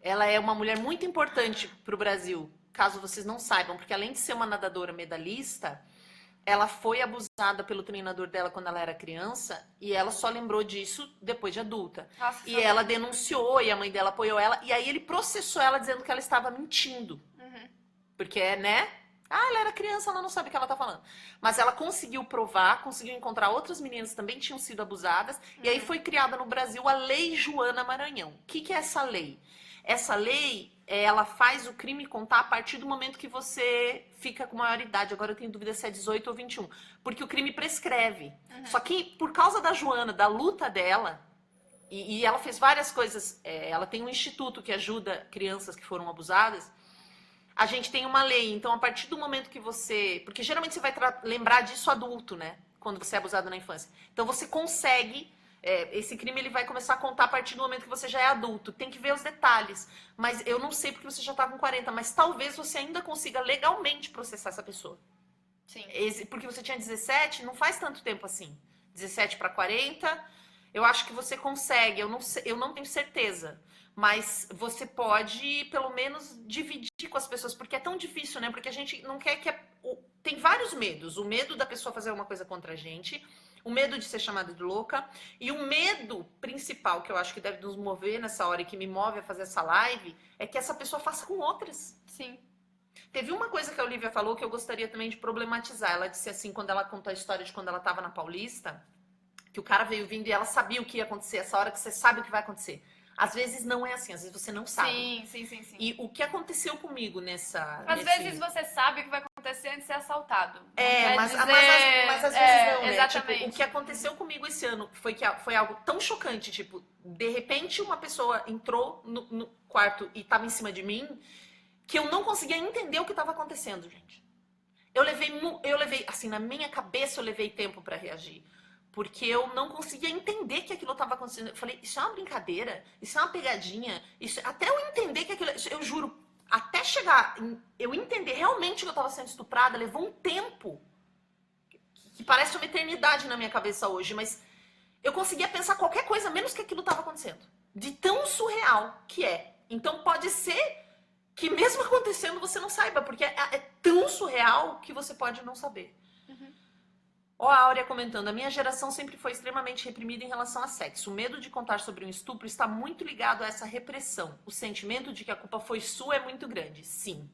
ela é uma mulher muito importante para o Brasil, caso vocês não saibam, porque além de ser uma nadadora medalhista, ela foi abusada pelo treinador dela quando ela era criança e ela só lembrou disso depois de adulta. Nossa, E ela denunciou e a mãe dela apoiou ela. E aí ele processou ela dizendo que ela estava mentindo. Uhum. Porque, né? Ah, ela era criança, ela não sabe o que ela tá falando. Mas ela conseguiu provar, conseguiu encontrar outras meninas que também tinham sido abusadas. E aí foi criada no Brasil a Lei Joana Maranhão. O que é essa lei? Essa lei, ela faz o crime contar a partir do momento que você fica com maior idade. Agora eu tenho dúvida se é 18 ou 21. Porque o crime prescreve. Só que por causa da Joana, da luta dela, e ela fez várias coisas. Ela tem um instituto que ajuda crianças que foram abusadas. A gente tem uma lei, então a partir do momento que você... Porque geralmente você vai lembrar disso adulto, né? Quando você é abusado na infância. Então você consegue... esse crime ele vai começar a contar a partir do momento que você já é adulto. Tem que ver os detalhes. Mas eu não sei porque você já tá com 40, mas talvez você ainda consiga legalmente processar essa pessoa. Sim. Porque você tinha 17, não faz tanto tempo assim. 17 para 40, eu acho que você consegue. Eu não tenho certeza. Mas você pode, pelo menos, dividir com as pessoas, porque é tão difícil, né? Porque a gente não quer que... Tem vários medos. O medo da pessoa fazer alguma coisa contra a gente, o medo de ser chamada de louca, e o medo principal, que eu acho que deve nos mover nessa hora e que me move a fazer essa live, é que essa pessoa faça com outras. Sim. Teve uma coisa que a Olivia falou que eu gostaria também de problematizar. Ela disse assim, quando ela contou a história de quando ela estava na Paulista, que o cara veio vindo e ela sabia o que ia acontecer, essa hora que você sabe o que vai acontecer. Às vezes não é assim, às vezes você não sabe. Sim. E o que aconteceu comigo Às vezes você sabe o que vai acontecer antes de ser assaltado. Mas às vezes não, né? Exatamente. Tipo, o que aconteceu comigo esse ano foi algo tão chocante, tipo, de repente uma pessoa entrou no quarto e tava em cima de mim, que eu não conseguia entender o que tava acontecendo, gente. Eu levei, assim, na minha cabeça eu levei tempo pra reagir. Porque eu não conseguia entender que aquilo estava acontecendo. Eu falei, isso é uma brincadeira? Isso é uma pegadinha? Até eu entender que aquilo... Eu juro, até chegar... Eu entender realmente que eu estava sendo estuprada, levou um tempo. Que parece uma eternidade na minha cabeça hoje. Mas eu conseguia pensar qualquer coisa, menos que aquilo estava acontecendo. De tão surreal que é. Então pode ser que mesmo acontecendo você não saiba. Porque é tão surreal que você pode não saber. Ó, a Áurea comentando, a minha geração sempre foi extremamente reprimida em relação a sexo. O medo de contar sobre um estupro está muito ligado a essa repressão. O sentimento de que a culpa foi sua é muito grande. Sim.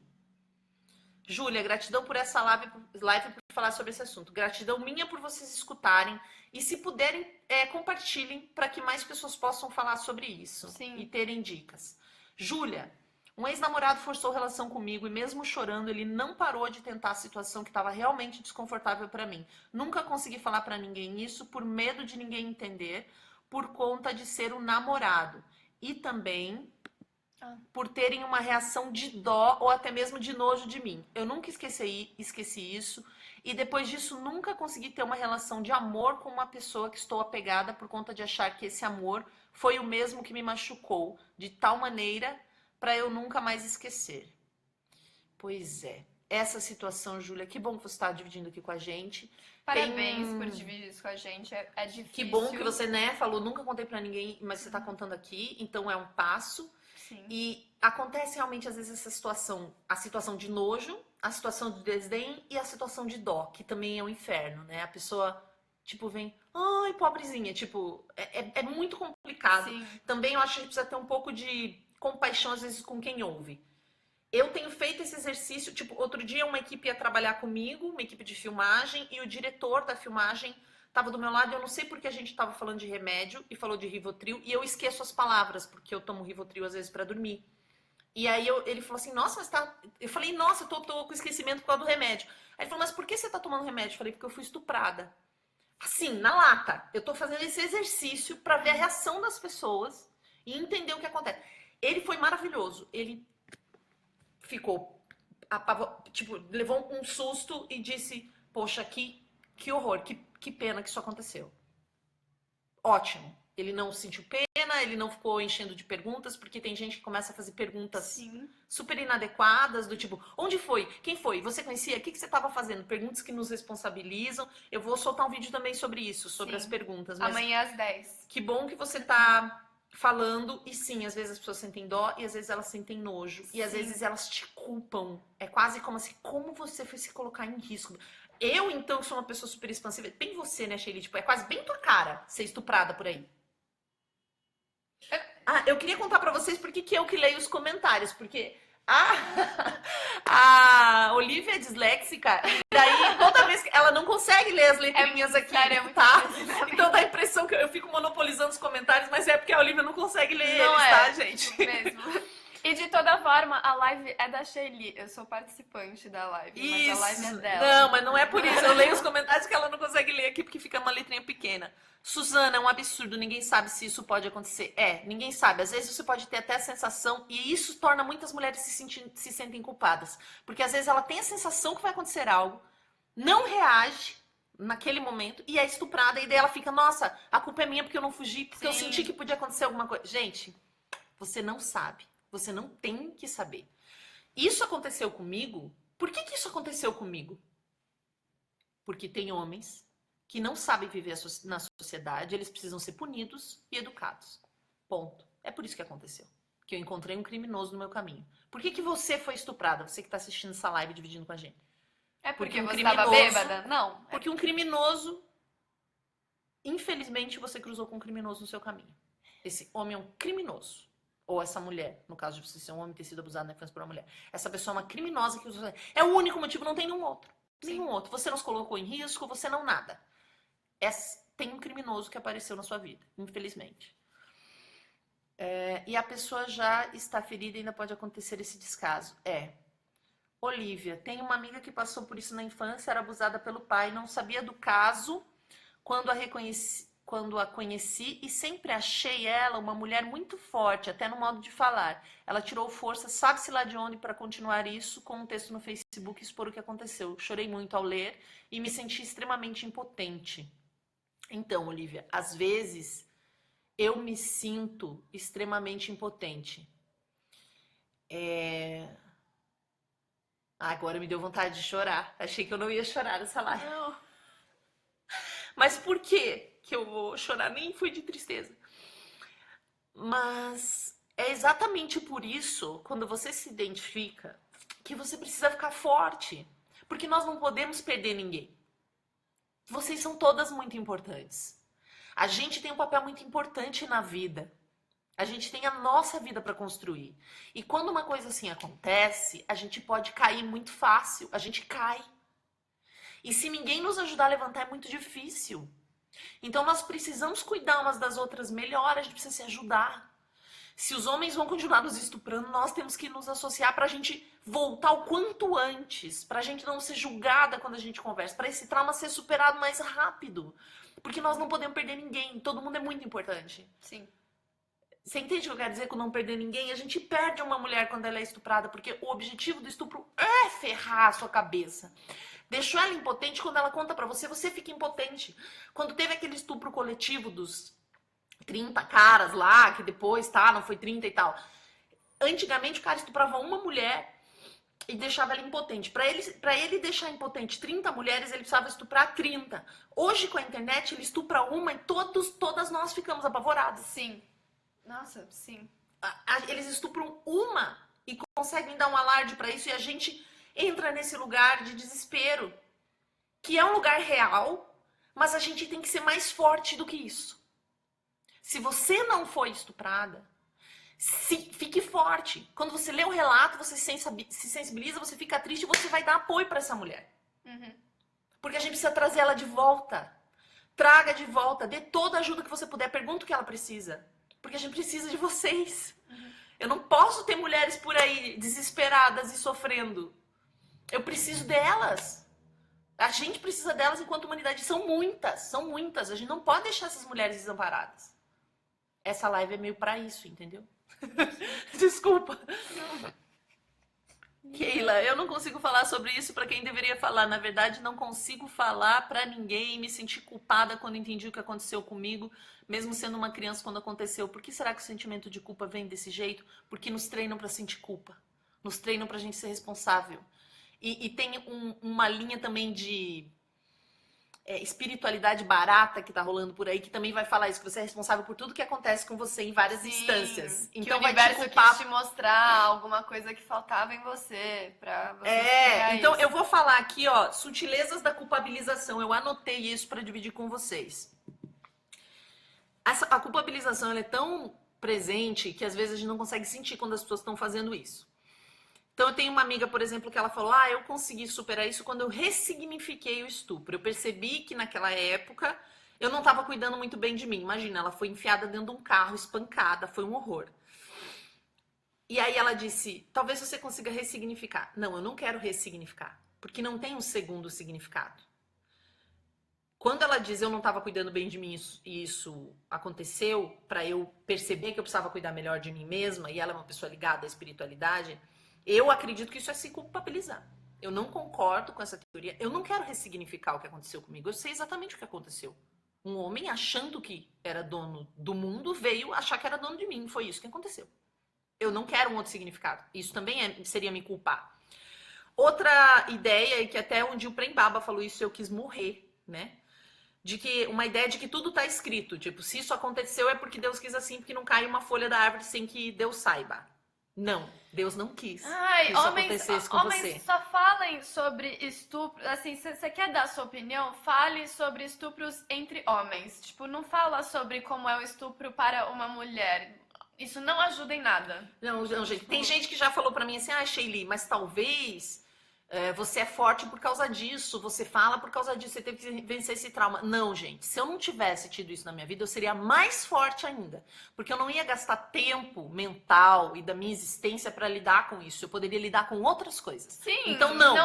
Júlia, gratidão por essa live por falar sobre esse assunto. Gratidão minha por vocês escutarem. E se puderem, compartilhem para que mais pessoas possam falar sobre isso. Sim. E terem dicas. Júlia, um ex-namorado forçou relação comigo e mesmo chorando, ele não parou de tentar a situação que estava realmente desconfortável para mim. Nunca consegui falar para ninguém isso por medo de ninguém entender, por conta de ser um namorado. E também por terem uma reação de dó ou até mesmo de nojo de mim. Eu nunca esqueci isso e depois disso nunca consegui ter uma relação de amor com uma pessoa que estou apegada por conta de achar que esse amor foi o mesmo que me machucou, de tal maneira... para eu nunca mais esquecer. Pois é. Essa situação, Júlia, que bom que você está dividindo aqui com a gente. Parabéns por dividir isso com a gente. É difícil. Que bom que você, né, falou, nunca contei pra ninguém, mas você tá contando aqui, então é um passo. Sim. E acontece realmente, às vezes, essa situação, a situação de nojo, a situação de desdém e a situação de dó, que também é um inferno, né? A pessoa, tipo, vem, ai, pobrezinha, tipo, é muito complicado. Sim. Também eu acho que a gente precisa ter um pouco de compaixão, às vezes, com quem ouve. Eu tenho feito esse exercício, tipo, outro dia uma equipe ia trabalhar comigo, uma equipe de filmagem, e o diretor da filmagem estava do meu lado, e eu não sei porque a gente estava falando de remédio, e falou de Rivotril, e eu esqueço as palavras, porque eu tomo Rivotril, às vezes, para dormir. E aí ele falou assim, nossa, mas tá... Eu falei, nossa, eu tô com esquecimento por causa do remédio. Aí ele falou, mas por que você tá tomando remédio? Eu falei, porque eu fui estuprada. Assim, na lata. Eu tô fazendo esse exercício para ver a reação das pessoas e entender o que acontece. Ele foi maravilhoso. Ele ficou, tipo, levou um susto e disse, poxa, que horror, que pena que isso aconteceu. Ótimo. Ele não sentiu pena, ele não ficou enchendo de perguntas, porque tem gente que começa a fazer perguntas Sim. super inadequadas, do tipo, onde foi? Quem foi? Você conhecia? O que você estava fazendo? Perguntas que nos responsabilizam. Eu vou soltar um vídeo também sobre isso, sobre as perguntas. Mas amanhã às 10. que bom que você tá falando, e sim, às vezes as pessoas sentem dó, e às vezes elas sentem nojo, e às vezes elas te culpam. É quase como assim, como você foi se colocar em risco? Eu, então, sou uma pessoa super expansiva. Bem você, né, Sheila? Tipo, é quase bem tua cara ser estuprada por aí. Ah, eu queria contar pra vocês por que eu que leio os comentários. Porque a Olivia é disléxica. E daí, toda vez que ela não consegue ler as letrinhas aqui, sério, é muito tá? difícil. Então dá a impressão que eu fico monopolizando os comentários, mas é porque a Olivia não consegue ler Não eles, é, tá, gente? mesmo. E de toda forma, a live é da Shelly. Eu sou participante da live, mas a live é dela. Não, mas não é por isso. Eu leio os comentários que ela não consegue ler aqui porque fica uma letrinha pequena. Suzana, é um absurdo, ninguém sabe se isso pode acontecer. É, ninguém sabe. Às vezes você pode ter até a sensação, e isso torna muitas mulheres se sentem culpadas. Porque às vezes ela tem a sensação que vai acontecer algo, não reage naquele momento e é estuprada, e daí ela fica, nossa, a culpa é minha porque eu não fugi, porque eu Sim. senti que podia acontecer alguma coisa. Gente, você não sabe. Você não tem que saber. Isso aconteceu comigo. Por que isso aconteceu comigo? Porque tem homens que não sabem viver na sociedade, eles precisam ser punidos e educados. Ponto. É por isso que aconteceu. Que eu encontrei um criminoso no meu caminho. Por que você foi estuprada? Você que está assistindo essa live dividindo com a gente. É porque um você estava bêbada? Não. Porque um criminoso, infelizmente, você cruzou com um criminoso no seu caminho. Esse homem é um criminoso. Ou essa mulher, no caso de você ser um homem ter sido abusado na infância por uma mulher. Essa pessoa é uma criminosa que usou. É o único motivo, não tem nenhum outro. Sim. Nenhum outro. Você não se colocou em risco, você não nada. Tem um criminoso que apareceu na sua vida, infelizmente. E a pessoa já está ferida e ainda pode acontecer esse descaso. Olivia, tem uma amiga que passou por isso na infância, era abusada pelo pai, não sabia do caso quando a conheci e sempre achei ela uma mulher muito forte, até no modo de falar. Ela tirou força, sabe-se lá de onde, para continuar isso, com um texto no Facebook e expor o que aconteceu. Chorei muito ao ler e me senti extremamente impotente. Então, Olivia, às vezes eu me sinto extremamente impotente. Agora me deu vontade de chorar. Achei que eu não ia chorar nessa live. Não. Mas por quê que eu vou chorar? Nem foi de tristeza. Mas é exatamente por isso, quando você se identifica, que você precisa ficar forte. Porque nós não podemos perder ninguém. Vocês são todas muito importantes. A gente tem um papel muito importante na vida. A gente tem a nossa vida para construir. E quando uma coisa assim acontece, a gente pode cair muito fácil. A gente cai. E se ninguém nos ajudar a levantar, é muito difícil. Então nós precisamos cuidar umas das outras melhor, a gente precisa se ajudar. Se os homens vão continuar nos estuprando, nós temos que nos associar para a gente voltar o quanto antes, para a gente não ser julgada quando a gente conversa, para esse trauma ser superado mais rápido. Porque nós não podemos perder ninguém, todo mundo é muito importante. Sim. Você entende o que eu quero dizer com não perder ninguém? A gente perde uma mulher quando ela é estuprada, porque o objetivo do estupro é ferrar a sua cabeça. Deixou ela impotente, quando ela conta pra você, você fica impotente. Quando teve aquele estupro coletivo dos 30 caras lá, que depois, não foi 30 e tal. Antigamente o cara estuprava uma mulher e deixava ela impotente. Pra ele deixar impotente 30 mulheres, ele precisava estuprar 30. Hoje, com a internet, ele estupra uma e todas nós ficamos apavoradas. Sim. Nossa, sim. Eles estupram uma e conseguem dar um alarde pra isso, e a gente entra nesse lugar de desespero, que é um lugar real, mas a gente tem que ser mais forte do que isso. Se você não foi estuprada, fique forte. Quando você lê o relato, você se sensibiliza, você fica triste e você vai dar apoio pra essa mulher. Uhum. Porque a gente precisa trazer ela de volta. Traga de volta, dê toda a ajuda que você puder, pergunta o que ela precisa. Porque a gente precisa de vocês. Uhum. Eu não posso ter mulheres por aí desesperadas e sofrendo. Eu preciso delas. A gente precisa delas enquanto humanidade. São muitas. A gente não pode deixar essas mulheres desamparadas. Essa live é meio pra isso, entendeu? Desculpa. Keila, eu não consigo falar sobre isso pra quem deveria falar. Na verdade, não consigo falar pra ninguém. Me senti culpada quando entendi o que aconteceu comigo, mesmo sendo uma criança quando aconteceu. Por que será que o sentimento de culpa vem desse jeito? Porque nos treinam pra sentir culpa. Nos treinam pra gente ser responsável. E tem uma linha também espiritualidade barata que tá rolando por aí, que também vai falar isso, que você é responsável por tudo que acontece com você em várias instâncias. Então vai o universo te culpar. quis te mostrar alguma coisa que faltava em você, pra você superar Então isso. eu vou falar aqui, ó, sutilezas da culpabilização. Eu anotei isso pra dividir com vocês. A culpabilização, ela é tão presente que às vezes a gente não consegue sentir quando as pessoas estão fazendo isso. Então eu tenho uma amiga, por exemplo, que ela falou: eu consegui superar isso quando eu ressignifiquei o estupro. Eu percebi que naquela época eu não estava cuidando muito bem de mim. Imagina, ela foi enfiada dentro de um carro, espancada, foi um horror. E aí ela disse: talvez você consiga ressignificar. Não, eu não quero ressignificar, porque não tem um segundo significado. Quando ela diz eu não estava cuidando bem de mim e isso aconteceu, para eu perceber que eu precisava cuidar melhor de mim mesma, e ela é uma pessoa ligada à espiritualidade, eu acredito que isso é se culpabilizar. Eu não concordo com essa teoria. Eu não quero ressignificar o que aconteceu comigo. Eu sei exatamente o que aconteceu. Um homem achando que era dono do mundo veio achar que era dono de mim. Foi isso que aconteceu. Eu não quero um outro significado. Isso também seria me culpar. Outra ideia, e que até um dia o Prem Baba falou isso, eu quis morrer, né? Uma ideia de que tudo tá escrito. Tipo, se isso aconteceu é porque Deus quis assim, porque não cai uma folha da árvore sem que Deus saiba. Não, Deus não quis que isso acontecesse com você. Homens só falem sobre estupro, assim, você quer dar a sua opinião? Fale sobre estupros entre homens. Tipo, não fala sobre como é o estupro para uma mulher. Isso não ajuda em nada. Não, gente. Tem gente que já falou pra mim assim: Sheili, mas talvez você é forte por causa disso, você fala por causa disso, você teve que vencer esse trauma. Não, gente, se eu não tivesse tido isso na minha vida, eu seria mais forte ainda. Porque eu não ia gastar tempo mental e da minha existência pra lidar com isso. Eu poderia lidar com outras coisas. Sim, então não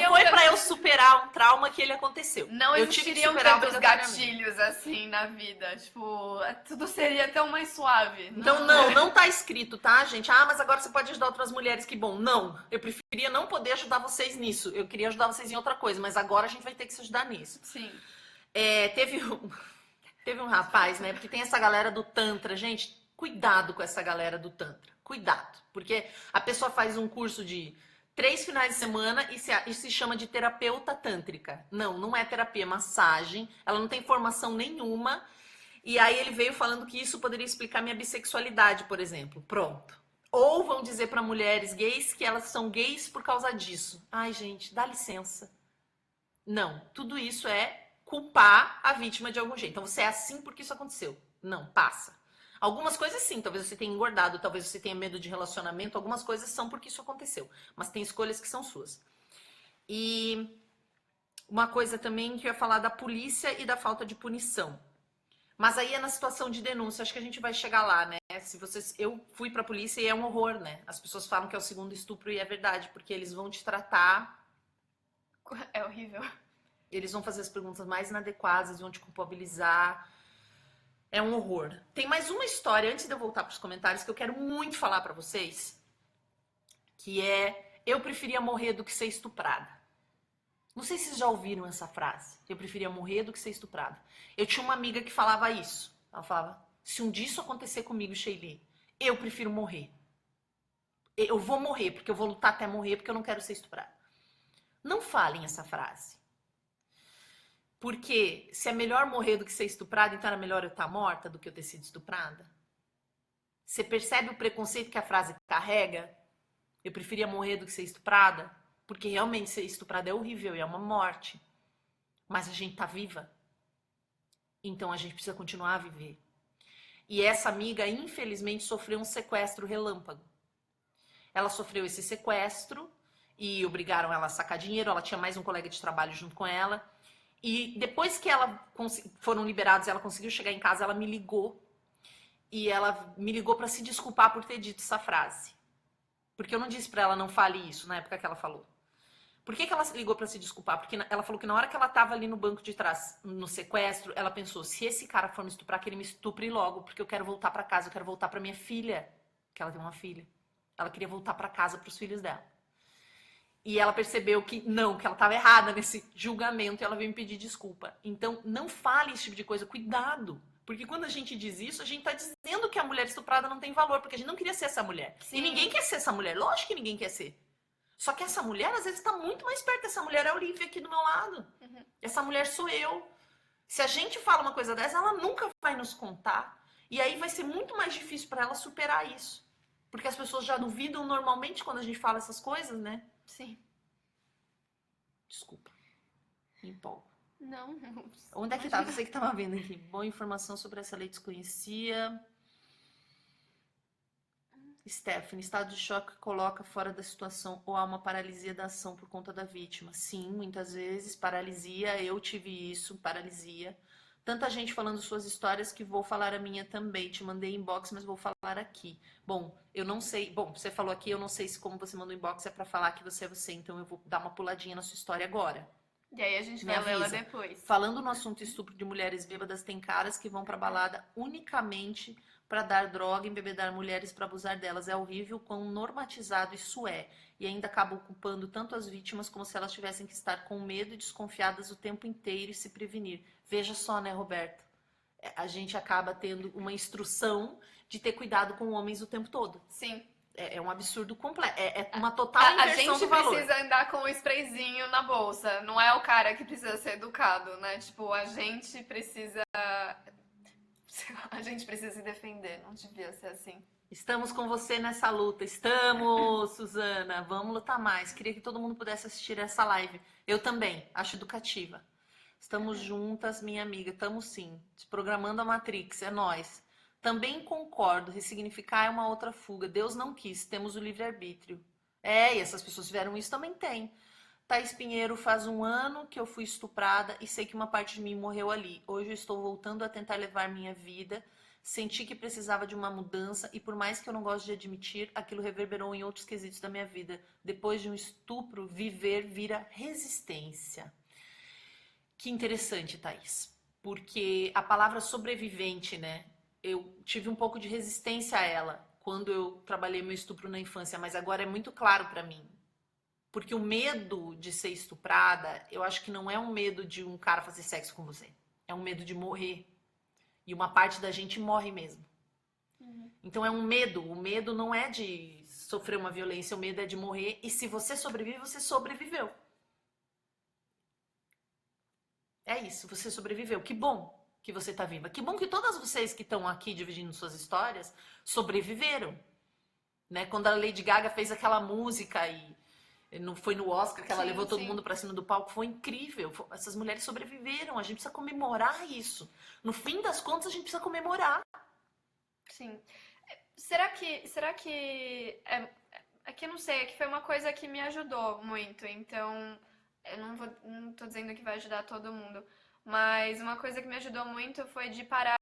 foi pra eu superar um trauma que ele aconteceu. Não eu tive que existiriam superar tantos gatilhos assim na vida. Tipo, tudo seria tão mais suave. Então não tá escrito, tá, gente? Mas agora você pode ajudar outras mulheres, que bom. Não, eu preferia não poder ajudar vocês nisso. Eu queria ajudar vocês em outra coisa, mas agora a gente vai ter que se ajudar nisso. Sim. Teve um rapaz, né? Porque tem essa galera do Tantra. Gente, cuidado com essa galera do Tantra. Cuidado. Porque a pessoa faz um curso de 3 finais de semana e se chama de terapeuta tântrica. Não é terapia, é massagem. Ela não tem formação nenhuma. E aí ele veio falando que isso poderia explicar minha bissexualidade, por exemplo. Pronto. Ou vão dizer para mulheres gays que elas são gays por causa disso. Ai, gente, dá licença. Não, tudo isso é culpar a vítima de algum jeito. Então você é assim porque isso aconteceu. Não, passa. Algumas coisas sim, talvez você tenha engordado, talvez você tenha medo de relacionamento, algumas coisas são porque isso aconteceu. Mas tem escolhas que são suas. E uma coisa também que eu ia falar da polícia e da falta de punição. Mas aí é na situação de denúncia, acho que a gente vai chegar lá, né? Eu fui pra polícia e é um horror, né? As pessoas falam que é o segundo estupro e é verdade, porque eles vão te tratar... É horrível. Eles vão fazer as perguntas mais inadequadas, vão te culpabilizar. É um horror. Tem mais uma história, antes de eu voltar pros comentários, que eu quero muito falar pra vocês, que é: eu preferia morrer do que ser estuprada. Não sei se vocês já ouviram essa frase. Eu preferia morrer do que ser estuprada. Eu tinha uma amiga que falava isso. Ela falava: se um dia isso acontecer comigo, Sheili, eu prefiro morrer. Eu vou morrer, porque eu vou lutar até morrer, porque eu não quero ser estuprada. Não falem essa frase. Porque se é melhor morrer do que ser estuprada, então era melhor eu estar morta do que eu ter sido estuprada? Você percebe o preconceito que a frase carrega? Eu preferia morrer do que ser estuprada? Porque realmente ser estuprada é horrível e é uma morte. Mas a gente tá viva. Então a gente precisa continuar a viver. E essa amiga, infelizmente, sofreu um sequestro relâmpago. Ela sofreu esse sequestro e obrigaram ela a sacar dinheiro. Ela tinha mais um colega de trabalho junto com ela. E depois que foram liberados e ela conseguiu chegar em casa, ela me ligou. E ela me ligou para se desculpar por ter dito essa frase. Porque eu não disse para ela não fale isso na época que ela falou. Por que ela ligou para se desculpar? Porque ela falou que na hora que ela tava ali no banco de trás, no sequestro, ela pensou: se esse cara for me estuprar, que ele me estupre logo, porque eu quero voltar para casa, eu quero voltar para minha filha, que ela tem uma filha. Ela queria voltar para casa para os filhos dela. E ela percebeu que não, que ela estava errada nesse julgamento e ela veio me pedir desculpa. Então, não fale esse tipo de coisa, cuidado. Porque quando a gente diz isso, a gente tá dizendo que a mulher estuprada não tem valor, porque a gente não queria ser essa mulher. Sim. E ninguém quer ser essa mulher, lógico que ninguém quer ser. Só que essa mulher, às vezes, tá muito mais perto. Essa mulher é a Olivia aqui do meu lado. Uhum. Essa mulher sou eu. Se a gente fala uma coisa dessa, ela nunca vai nos contar. E aí vai ser muito mais difícil para ela superar isso. Porque as pessoas já duvidam normalmente quando a gente fala essas coisas, né? Sim. Desculpa. Me empolgo. Não. Onde é que tá? Você que tava vendo aqui. Boa informação sobre essa lei desconhecia. Stephanie, estado de choque coloca fora da situação ou há uma paralisia da ação por conta da vítima. Sim, muitas vezes, paralisia, eu tive isso, paralisia. Tanta gente falando suas histórias que vou falar a minha também. Te mandei inbox, mas vou falar aqui. Bom, eu não sei. Bom, você falou aqui, eu não sei se como você mandou inbox é pra falar que você é você, então eu vou dar uma puladinha na sua história agora. E aí a gente Me vai ler ela avisa. depois. Falando no assunto estupro de mulheres bêbadas, tem caras que vão pra balada unicamente pra dar droga e embebedar mulheres pra abusar delas. É horrível quão normatizado isso é. E ainda acaba ocupando tanto as vítimas como se elas tivessem que estar com medo e desconfiadas o tempo inteiro e se prevenir. Veja só, né, Roberto? A gente acaba tendo uma instrução de ter cuidado com homens o tempo todo. Sim. É um absurdo completo. É uma total A inversão gente do valor. precisa andar com um sprayzinho na bolsa. Não é o cara que precisa ser educado, né? Tipo, a gente precisa. A gente precisa se defender. Não devia ser assim. Estamos com você nessa luta. Estamos, Suzana. Vamos lutar mais. Queria que todo mundo pudesse assistir essa live. Eu também. Acho educativa. Estamos juntas, minha amiga. Estamos sim. Desprogramando a Matrix. É nós. Também concordo. Ressignificar é uma outra fuga. Deus não quis. Temos o livre-arbítrio. E essas pessoas tiveram isso também tem. Thaís Pinheiro, faz 1 ano que eu fui estuprada e sei que uma parte de mim morreu ali. Hoje eu estou voltando a tentar levar minha vida. Senti que precisava de uma mudança e por mais que eu não goste de admitir, aquilo reverberou em outros quesitos da minha vida. Depois de um estupro, viver vira resistência. Que interessante, Thaís. Porque a palavra sobrevivente, né? Eu tive um pouco de resistência a ela quando eu trabalhei meu estupro na infância, mas agora é muito claro pra mim. Porque o medo de ser estuprada, eu acho que não é um medo de um cara fazer sexo com você. É um medo de morrer. E uma parte da gente morre mesmo. Então é um medo. O medo não é de sofrer uma violência, o medo é de morrer. E se você sobrevive, você sobreviveu. É isso, você sobreviveu. Que bom que você tá viva. Que bom que todas vocês que estão aqui dividindo suas histórias sobreviveram. Né? Quando a Lady Gaga fez aquela música e não foi no Oscar que ela Sim, levou todo sim. mundo pra cima do palco, foi incrível. Essas mulheres sobreviveram, a gente precisa comemorar isso. No fim das contas, a gente precisa comemorar. Sim. Será que é que eu não sei, é que foi uma coisa que me ajudou muito, então eu não tô dizendo que vai ajudar todo mundo, mas uma coisa que me ajudou muito foi de parar.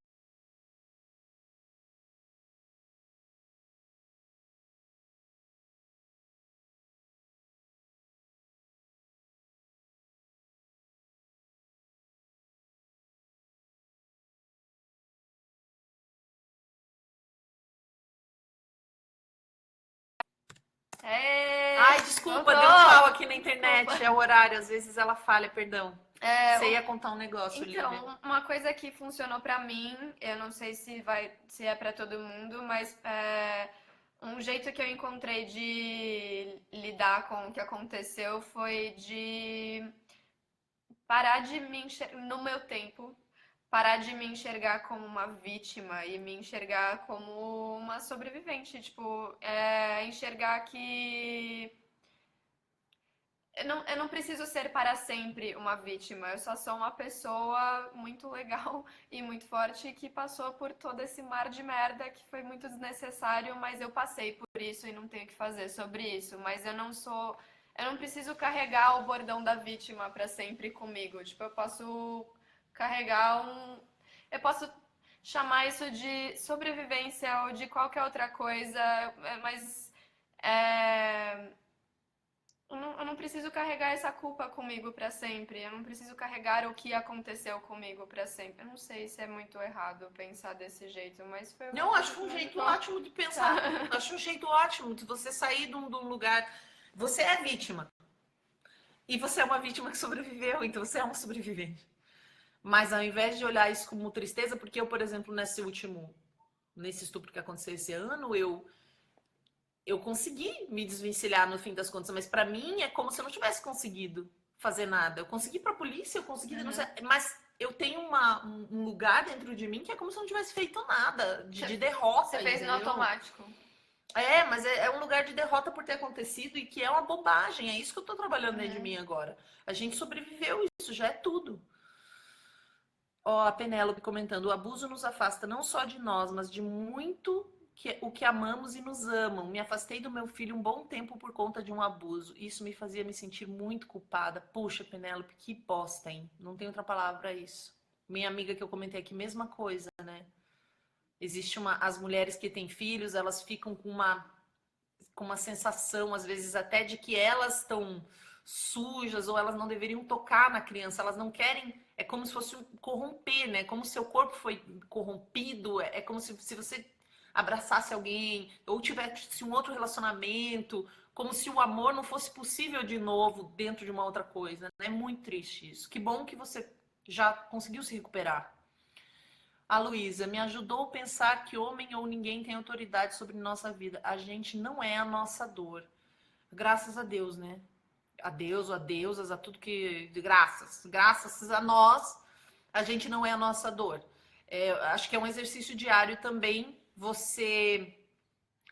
Ai, desculpa, Voltou! deu um pau aqui na internet. Desculpa. É o horário, às vezes ela falha, perdão. É, Você ia contar um negócio, Lívia. então, uma coisa que funcionou pra mim, eu não sei se é pra todo mundo, mas um jeito que eu encontrei de lidar com o que aconteceu foi de parar de me enxergar no meu tempo, parar de me enxergar como uma vítima e me enxergar como uma sobrevivente, tipo, enxergar que eu não preciso ser para sempre uma vítima. Eu só sou uma pessoa muito legal e muito forte que passou por todo esse mar de merda que foi muito desnecessário, mas eu passei por isso e não tenho o que fazer sobre isso. Mas eu não sou. Eu não preciso carregar o bordão da vítima para sempre comigo. Tipo, eu posso carregar um. Eu posso chamar isso de sobrevivência ou de qualquer outra coisa, mas. É, eu não preciso carregar essa culpa comigo pra sempre. Eu não preciso carregar o que aconteceu comigo pra sempre. Eu não sei se é muito errado pensar desse jeito, mas foi. Não, acho um jeito ótimo de pensar. Acho um jeito ótimo de você sair de um lugar. Você é vítima. E você é uma vítima que sobreviveu, então você é um sobrevivente. Mas ao invés de olhar isso como tristeza, porque eu, por exemplo, nesse estupro que aconteceu esse ano, eu consegui me desvencilhar no fim das contas, mas pra mim é como se eu não tivesse conseguido fazer nada. Eu consegui ir pra polícia, eu consegui denunciar, mas eu tenho um lugar dentro de mim que é como se eu não tivesse feito nada, de derrota, Você fez no entendeu? automático. Mas é um lugar de derrota por ter acontecido e que é uma bobagem. É isso que eu tô trabalhando dentro de mim agora. A gente sobreviveu, isso já é tudo. Ó, a Penélope comentando, o abuso nos afasta não só de nós, mas de muito o que amamos e nos amam. Me afastei do meu filho um bom tempo por conta de um abuso. Isso me fazia me sentir muito culpada. Puxa, Penélope, que bosta, hein? Não tem outra palavra pra isso. Minha amiga que eu comentei aqui, mesma coisa, né? Existe as mulheres que têm filhos, elas ficam com uma sensação, às vezes até de que elas estão sujas ou elas não deveriam tocar na criança, elas não querem, é como se fosse corromper, né? Como se seu corpo foi corrompido, é como se você abraçasse alguém ou tivesse um outro relacionamento, como se o amor não fosse possível de novo dentro de uma outra coisa, né? É muito triste isso. Que bom que você já conseguiu se recuperar. A Luísa, me ajudou a pensar que homem ou ninguém tem autoridade sobre nossa vida. A gente não é a nossa dor. Graças a Deus, né? A Deus, a deusas, a tudo que... Graças. Graças a nós, a gente não é a nossa dor. Acho que é um exercício diário também você...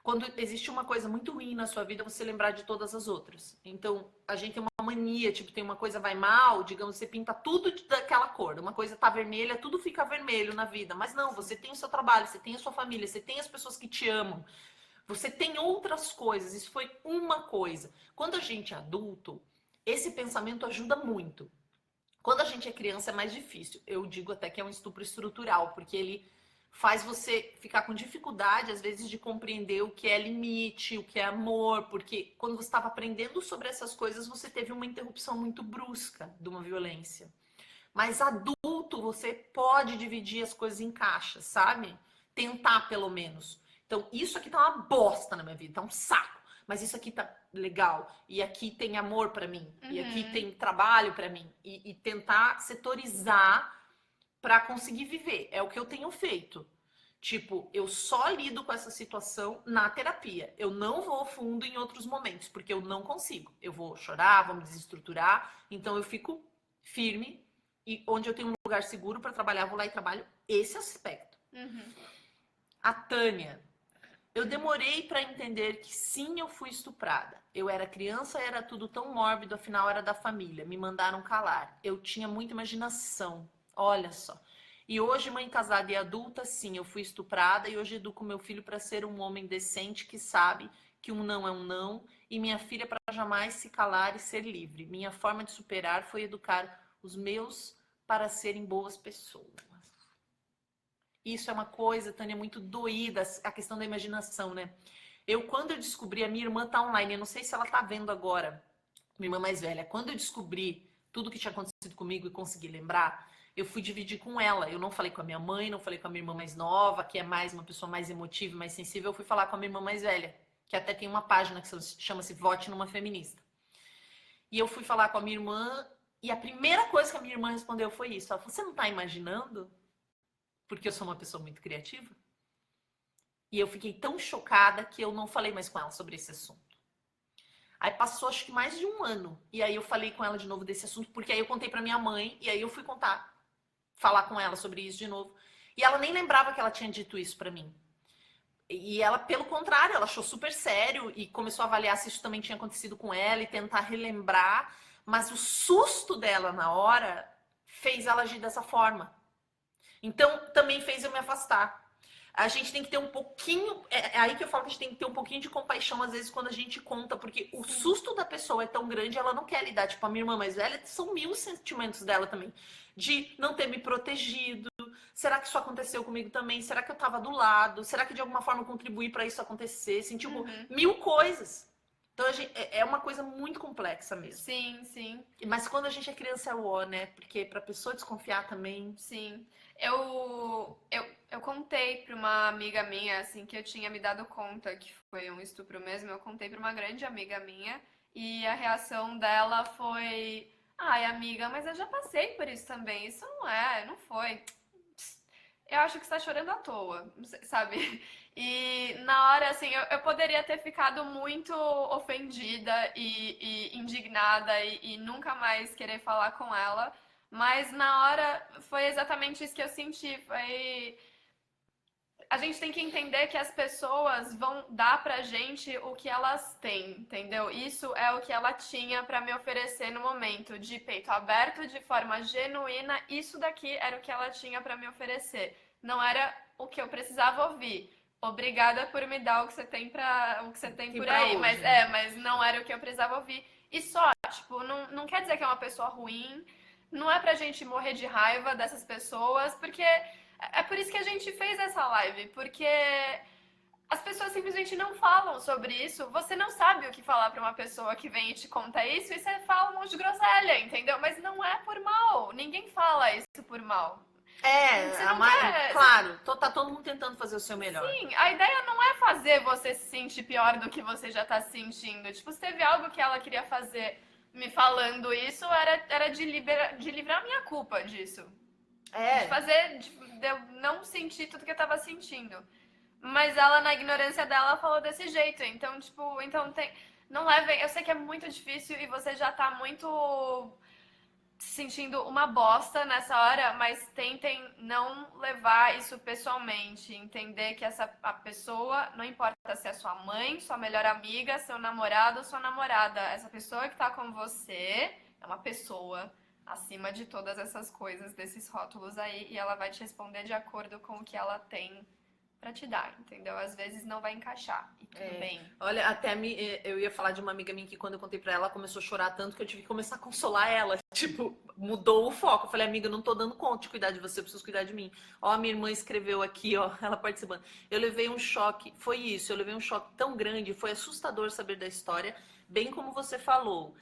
Quando existe uma coisa muito ruim na sua vida, você lembrar de todas as outras. Então, a gente tem uma mania, tipo, tem uma coisa vai mal, digamos, você pinta tudo daquela cor. Uma coisa tá vermelha, tudo fica vermelho na vida. Mas não, você tem o seu trabalho, você tem a sua família, você tem as pessoas que te amam. Você tem outras coisas, isso foi uma coisa. Quando a gente é adulto, esse pensamento ajuda muito. Quando a gente é criança é mais difícil. Eu digo até que é um estupro estrutural, porque ele faz você ficar com dificuldade, às vezes, de compreender o que é limite, o que é amor, porque quando você estava aprendendo sobre essas coisas, você teve uma interrupção muito brusca de uma violência. Mas adulto, você pode dividir as coisas em caixas, sabe? Tentar, pelo menos. Então, isso aqui tá uma bosta na minha vida, tá um saco. Mas isso aqui tá legal. E aqui tem amor pra mim. E aqui tem trabalho pra mim. E tentar setorizar pra conseguir viver. É o que eu tenho feito. Tipo, eu só lido com essa situação na terapia. Eu não vou fundo em outros momentos, porque eu não consigo. Eu vou chorar, vou me desestruturar. Então eu fico firme e onde eu tenho um lugar seguro pra trabalhar, vou lá e trabalho esse aspecto. A Tânia. Eu demorei pra entender que sim, eu fui estuprada. Eu era criança, era tudo tão mórbido, afinal era da família. Me mandaram calar. Eu tinha muita imaginação. Olha só. E hoje, mãe casada e adulta, sim, eu fui estuprada e hoje educo meu filho para ser um homem decente que sabe que um não é um não e minha filha para jamais se calar e ser livre. Minha forma de superar foi educar os meus para serem boas pessoas. Isso é uma coisa, Tânia, muito doída, a questão da imaginação, né? Quando eu descobri, a minha irmã tá online, eu não sei se ela tá vendo agora, minha irmã mais velha, quando eu descobri tudo que tinha acontecido comigo e consegui lembrar, eu fui dividir com ela. Eu não falei com a minha mãe, não falei com a minha irmã mais nova, que é mais uma pessoa mais emotiva, mais sensível. Eu fui falar com a minha irmã mais velha, que até tem uma página que chama-se Vote numa Feminista. E eu fui falar com a minha irmã e a primeira coisa que a minha irmã respondeu foi isso. Ela falou, você não tá imaginando? Porque eu sou uma pessoa muito criativa. E eu fiquei tão chocada que eu não falei mais com ela sobre esse assunto. Aí passou acho que mais de um ano. E aí eu falei com ela de novo desse assunto, porque aí eu contei pra minha mãe e aí eu fui falar com ela sobre isso de novo. E ela nem lembrava que ela tinha dito isso pra mim. E ela, pelo contrário, ela achou super sério e começou a avaliar se isso também tinha acontecido com ela e tentar relembrar. Mas o susto dela na hora fez ela agir dessa forma. Então, também fez eu me afastar. A gente tem que ter um pouquinho... É aí que eu falo que a gente tem que ter um pouquinho de compaixão, às vezes, quando a gente conta. Porque o susto da pessoa é tão grande, ela não quer lidar. Tipo, a minha irmã mais velha, são 1000 sentimentos dela também. De não ter me protegido. Será que isso aconteceu comigo também? Será que eu tava do lado? Será que de alguma forma eu contribuí pra isso acontecer? Assim, tipo, 1000 coisas. Então, é uma coisa muito complexa mesmo. Sim, sim. Mas quando a gente é criança é o né? Porque pra pessoa desconfiar também... Sim. Eu contei pra uma amiga minha, assim, que eu tinha me dado conta que foi um estupro mesmo. Eu contei pra uma grande amiga minha e a reação dela foi: ai, amiga, mas eu já passei por isso também. Isso não foi. Eu acho que você tá chorando à toa, sabe? E na hora, assim, eu poderia ter ficado muito ofendida e indignada e nunca mais querer falar com ela. Mas na hora foi exatamente isso que eu senti. Foi. A gente tem que entender que as pessoas vão dar pra gente o que elas têm, entendeu? Isso é o que ela tinha pra me oferecer no momento, de peito aberto, de forma genuína. Isso daqui era o que ela tinha pra me oferecer. Não era o que eu precisava ouvir. Obrigada por me dar o que você tem o que você tem E por pra aí, hoje, mas né? mas não era o que eu precisava ouvir. E só, tipo, não quer dizer que é uma pessoa ruim. Não é pra gente morrer de raiva dessas pessoas, porque é por isso que a gente fez essa live, porque as pessoas simplesmente não falam sobre isso. Você não sabe o que falar pra uma pessoa que vem e te conta isso e você fala um monte de groselha, entendeu? Mas não é por mal. Ninguém fala isso por mal. Você não quer. Claro, tá todo mundo tentando fazer o seu melhor. Sim, a ideia não é fazer você se sentir pior do que você já tá se sentindo. Tipo, se teve algo que ela queria fazer me falando isso, era de livrar minha culpa disso. De fazer, de eu não sentir tudo que eu tava sentindo. Mas ela, na ignorância dela, falou desse jeito. Então, tipo, então tem. Não levem. Eu sei que é muito difícil e você já tá muito se sentindo uma bosta nessa hora, mas tentem não levar isso pessoalmente. Entender que a pessoa, não importa se é sua mãe, sua melhor amiga, seu namorado ou sua namorada, essa pessoa que tá com você é uma pessoa acima de todas essas coisas, desses rótulos aí, e ela vai te responder de acordo com o que ela tem pra te dar, entendeu? Às vezes não vai encaixar e tudo bem. Olha, eu ia falar de uma amiga minha que quando eu contei pra ela, ela começou a chorar tanto que eu tive que começar a consolar ela. Tipo, mudou o foco. Eu falei, amiga, eu não tô dando conta de cuidar de você, eu preciso cuidar de mim. Ó, a minha irmã escreveu aqui, ó, ela participando. Eu levei um choque, foi isso, eu levei um choque tão grande, foi assustador saber da história, bem como você falou.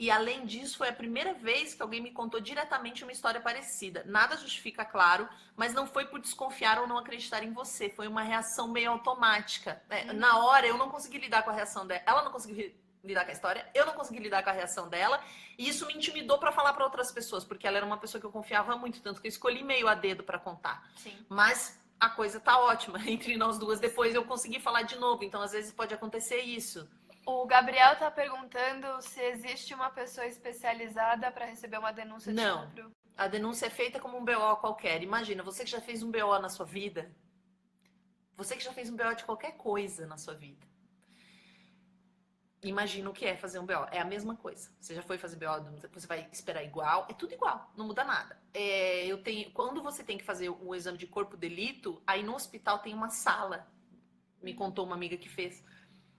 E além disso, foi a primeira vez que alguém me contou diretamente uma história parecida. Nada justifica, claro, mas não foi por desconfiar ou não acreditar em você. Foi uma reação meio automática. Na hora, eu não consegui lidar com a reação dela. Ela não conseguiu lidar com a história, eu não consegui lidar com a reação dela. E isso me intimidou para falar para outras pessoas, porque ela era uma pessoa que eu confiava muito, tanto que eu escolhi meio a dedo para contar. Sim. Mas a coisa tá ótima entre nós duas. Depois eu consegui falar de novo, então às vezes pode acontecer isso. O Gabriel tá perguntando se existe uma pessoa especializada para receber uma denúncia de Não. estupro. A denúncia é feita como um BO qualquer. Imagina, você que já fez um BO na sua vida, você que já fez um BO de qualquer coisa na sua vida. Imagina o que é fazer um BO. É a mesma coisa. Você já foi fazer BO, você vai esperar igual. É tudo igual, não muda nada. Quando você tem que fazer o exame de corpo de delito, aí no hospital tem uma sala. Me contou uma amiga que fez,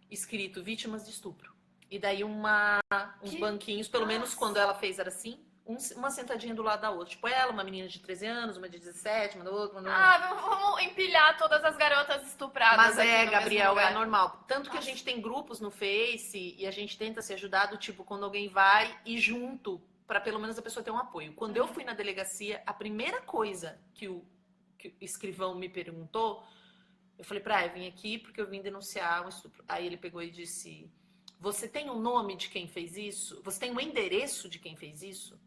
escrito vítimas de estupro. E daí uns banquinhos, pelo menos quando ela fez era assim, uma sentadinha do lado da outra. Tipo ela, uma menina de 13 anos, uma de 17, uma da outra. Vamos empilhar todas as garotas estupradas. Mas aqui no mesmo Gabriel, lugar. é normal. Tanto que a gente tem grupos no Face e a gente tenta se ajudar do tipo, quando alguém vai e junto, para pelo menos a pessoa ter um apoio. Quando eu fui na delegacia, a primeira coisa que o escrivão me perguntou, eu falei pra eu vim aqui porque eu vim denunciar um estupro. Aí ele pegou e disse, você tem o nome de quem fez isso? Você tem o endereço de quem fez isso?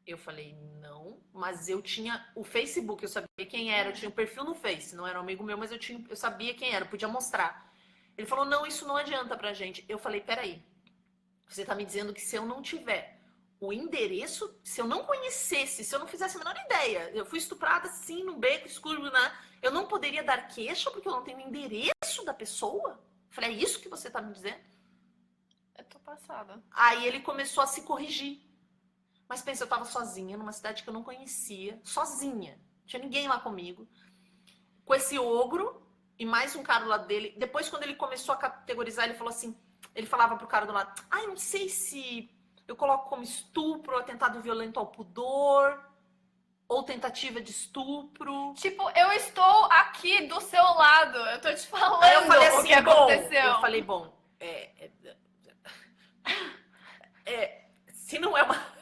Eu falei, não, mas eu tinha o Facebook, eu sabia quem era, eu tinha um perfil no Face, não era um amigo meu, mas eu sabia quem era, eu podia mostrar. Ele falou, não, isso não adianta pra gente. Eu falei, peraí, você tá me dizendo que se eu não tiver o endereço, se eu não conhecesse, se eu não fizesse a menor ideia, eu fui estuprada assim, no beco escuro, né? Eu não poderia dar queixa porque eu não tenho o endereço da pessoa? Eu falei, é isso que você tá me dizendo? Eu tô passada. Aí ele começou a se corrigir. Mas pensa, eu tava sozinha, numa cidade que eu não conhecia, sozinha. Não tinha ninguém lá comigo. Com esse ogro e mais um cara do lado dele. Depois, quando ele começou a categorizar, ele falou assim, ele falava pro cara do lado, eu não sei se eu coloco como estupro, atentado violento ao pudor, ou tentativa de estupro. Tipo, eu estou aqui do seu lado, eu tô te falando Aí eu falei assim, o que aconteceu. Eu falei, bom, se não é uma...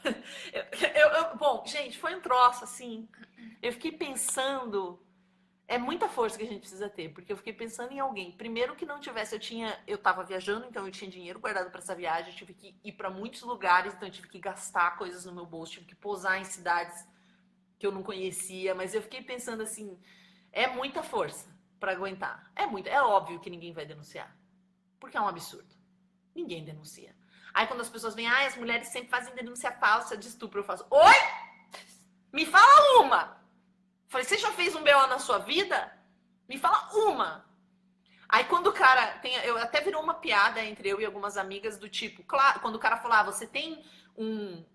Bom, gente, foi um troço, assim, eu fiquei pensando, é muita força que a gente precisa ter, porque eu fiquei pensando em alguém, primeiro que não tivesse, eu tava viajando, então eu tinha dinheiro guardado para essa viagem, eu tive que ir para muitos lugares, então eu tive que gastar coisas no meu bolso, tive que pousar em cidades que eu não conhecia, mas eu fiquei pensando assim, é muita força. pra aguentar. É óbvio que ninguém vai denunciar. Porque é um absurdo. Ninguém denuncia. Aí quando as pessoas vêm, as mulheres sempre fazem denúncia falsa de estupro, eu faço, oi? Me fala uma! Falei, você já fez um BO na sua vida? Me fala uma! Aí quando o cara, eu até virou uma piada entre eu e algumas amigas do tipo, claro, quando o cara falou,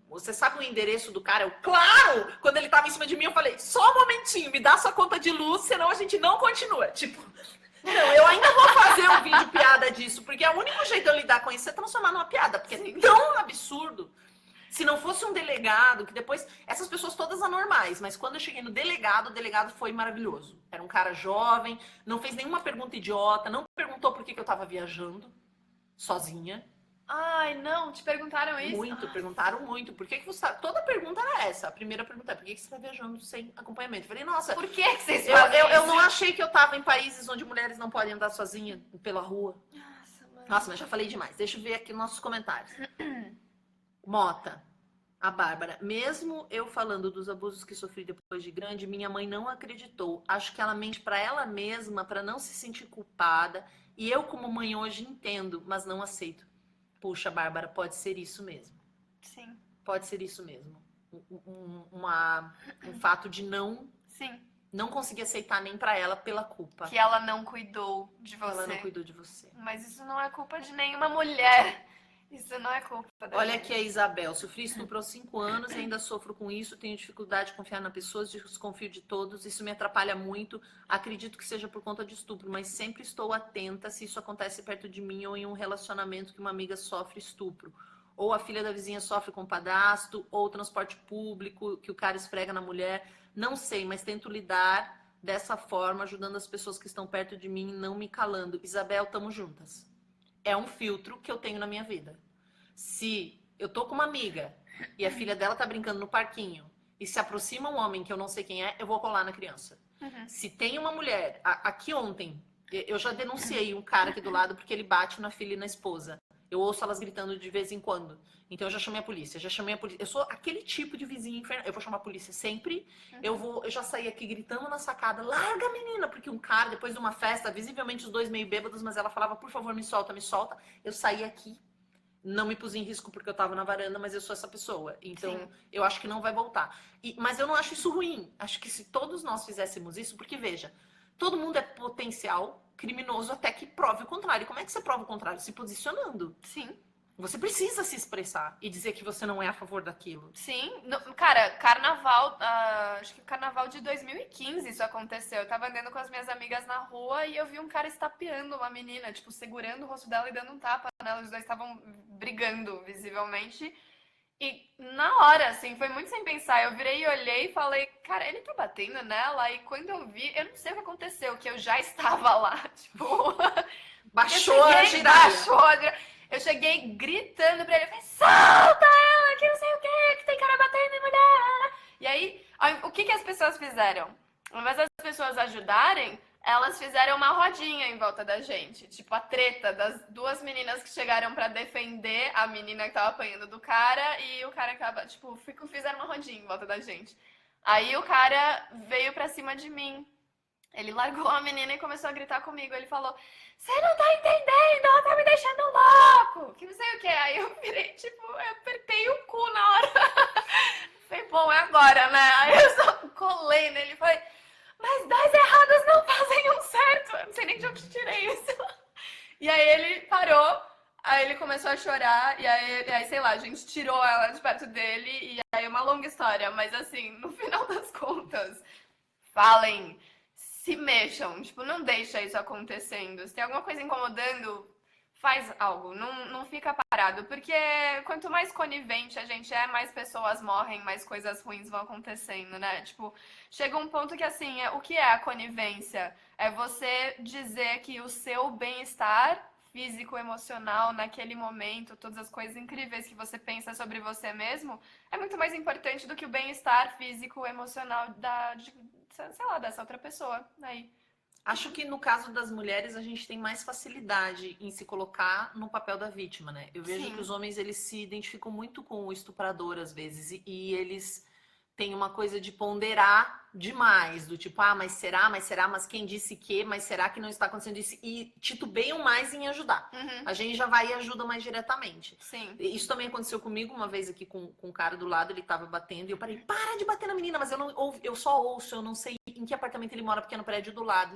você sabe o endereço do cara? Claro! Quando ele tava em cima de mim, eu falei, só um momentinho, me dá sua conta de luz, senão a gente não continua. Tipo, não, eu ainda vou fazer um vídeo piada disso, porque é o único jeito de eu lidar com isso é transformar numa piada, porque é tão absurdo. Se não fosse um delegado, que depois, essas pessoas todas anormais, mas quando eu cheguei no delegado, o delegado foi maravilhoso. Era um cara jovem, não fez nenhuma pergunta idiota, não perguntou por que eu tava viajando sozinha. Ai, não, te perguntaram isso? Muito, perguntaram muito. Por que você tá... Toda pergunta era essa. A primeira pergunta é, por que você tá viajando sem acompanhamento? Eu falei, nossa... Por que vocês fazem eu isso? não achei que eu tava em países onde mulheres não podem andar sozinha pela rua. Nossa, mano. Nossa, mas já falei demais. Deixa eu ver aqui nossos comentários. Mota, a Bárbara. Mesmo eu falando dos abusos que sofri depois de grande, minha mãe não acreditou. Acho que ela mente pra ela mesma, pra não se sentir culpada. E eu, como mãe, hoje entendo, mas não aceito. Puxa, Bárbara, pode ser isso mesmo. Sim. Pode ser isso mesmo. Um fato de Sim. não conseguir aceitar nem pra ela pela culpa. Que ela não cuidou de você. Ela não cuidou de você. Mas isso não é culpa de nenhuma mulher. Isso não é culpa da Olha gente. aqui a Isabel. Sofri estupro aos 5 anos e ainda sofro com isso. Tenho dificuldade de confiar nas pessoas, desconfio de todos. Isso me atrapalha muito. Acredito que seja por conta de estupro, mas sempre estou atenta se isso acontece perto de mim ou em um relacionamento que uma amiga sofre estupro. Ou a filha da vizinha sofre com padastro, ou transporte público que o cara esfrega na mulher. Não sei, mas tento lidar dessa forma, ajudando as pessoas que estão perto de mim e não me calando. Isabel, tamo juntas. É um filtro que eu tenho na minha vida. Se eu tô com uma amiga e a filha dela tá brincando no parquinho e se aproxima um homem que eu não sei quem é, eu vou colar na criança. Se tem uma mulher... Aqui ontem, eu já denunciei um cara aqui do lado porque ele bate na filha e na esposa. Eu ouço elas gritando de vez em quando. Então eu já chamei a polícia, Eu sou aquele tipo de vizinho infernal. Eu vou chamar a polícia sempre. Eu já saí aqui gritando na sacada, larga a menina, porque um cara, depois de uma festa, visivelmente os dois meio bêbados, mas ela falava, por favor, me solta, me solta. Eu saí aqui, não me pus em risco porque eu tava na varanda, mas eu sou essa pessoa. Então, Sim. eu acho que não vai voltar. Mas eu não acho isso ruim. Acho que se todos nós fizéssemos isso, porque veja, todo mundo é potencial criminoso até que prove o contrário. Como é que você prova o contrário? Se posicionando. Sim. Você precisa se expressar e dizer que você não é a favor daquilo. Sim. Cara, carnaval, acho que carnaval de 2015 isso aconteceu. Eu tava andando com as minhas amigas na rua e eu vi um cara estapeando uma menina, tipo, segurando o rosto dela e dando um tapa nela. Os dois estavam brigando, visivelmente. E na hora, assim, foi muito sem pensar. Eu virei e olhei e falei, cara, ele tá batendo nela? E quando eu vi, eu não sei o que aconteceu, que eu já estava lá, tipo... Baixou a giraia. Eu cheguei gritando pra ele, eu falei, solta ela, que não sei o que tem cara batendo em mulher. E aí, o que as pessoas fizeram? Ao invés das pessoas ajudarem, elas fizeram uma rodinha em volta da gente. Tipo, a treta das duas meninas que chegaram pra defender a menina que tava apanhando do cara e o cara que tava, tipo, fizeram uma rodinha em volta da gente. Aí o cara veio pra cima de mim. Ele largou a menina e começou a gritar comigo. Ele falou, você não tá entendendo, ela tá me deixando louco. Que não sei o que. Aí eu virei, tipo, eu apertei o cu na hora. Falei, bom, é agora, né? Aí eu só colei nele e falei, mas 2 errados não fazem um certo. Eu não sei nem de onde tirei isso. E aí ele parou, aí ele começou a chorar, e aí, sei lá, a gente tirou ela de perto dele, e aí é uma longa história, mas assim, no final das contas, falem, se mexam, tipo, não deixa isso acontecendo. Se tem alguma coisa incomodando, faz algo, não fica parado, porque quanto mais conivente a gente é, mais pessoas morrem, mais coisas ruins vão acontecendo, né? Tipo, chega um ponto que assim, o que é a conivência? É você dizer que o seu bem-estar físico, emocional, naquele momento, todas as coisas incríveis que você pensa sobre você mesmo, é muito mais importante do que o bem-estar físico, emocional sei lá, dessa outra pessoa. Aí. Acho que no caso das mulheres a gente tem mais facilidade em se colocar no papel da vítima, né? Eu vejo Sim. que os homens eles se identificam muito com o estuprador às vezes e eles tem uma coisa de ponderar demais, do tipo, ah, mas será, mas quem disse que, mas será que não está acontecendo isso? E titubeiam mais em ajudar. A gente já vai e ajuda mais diretamente. Sim. Isso também aconteceu comigo uma vez aqui com um cara do lado, ele tava batendo, e eu parei, para de bater na menina, mas eu só ouço, eu não sei em que apartamento ele mora, porque é no prédio do lado.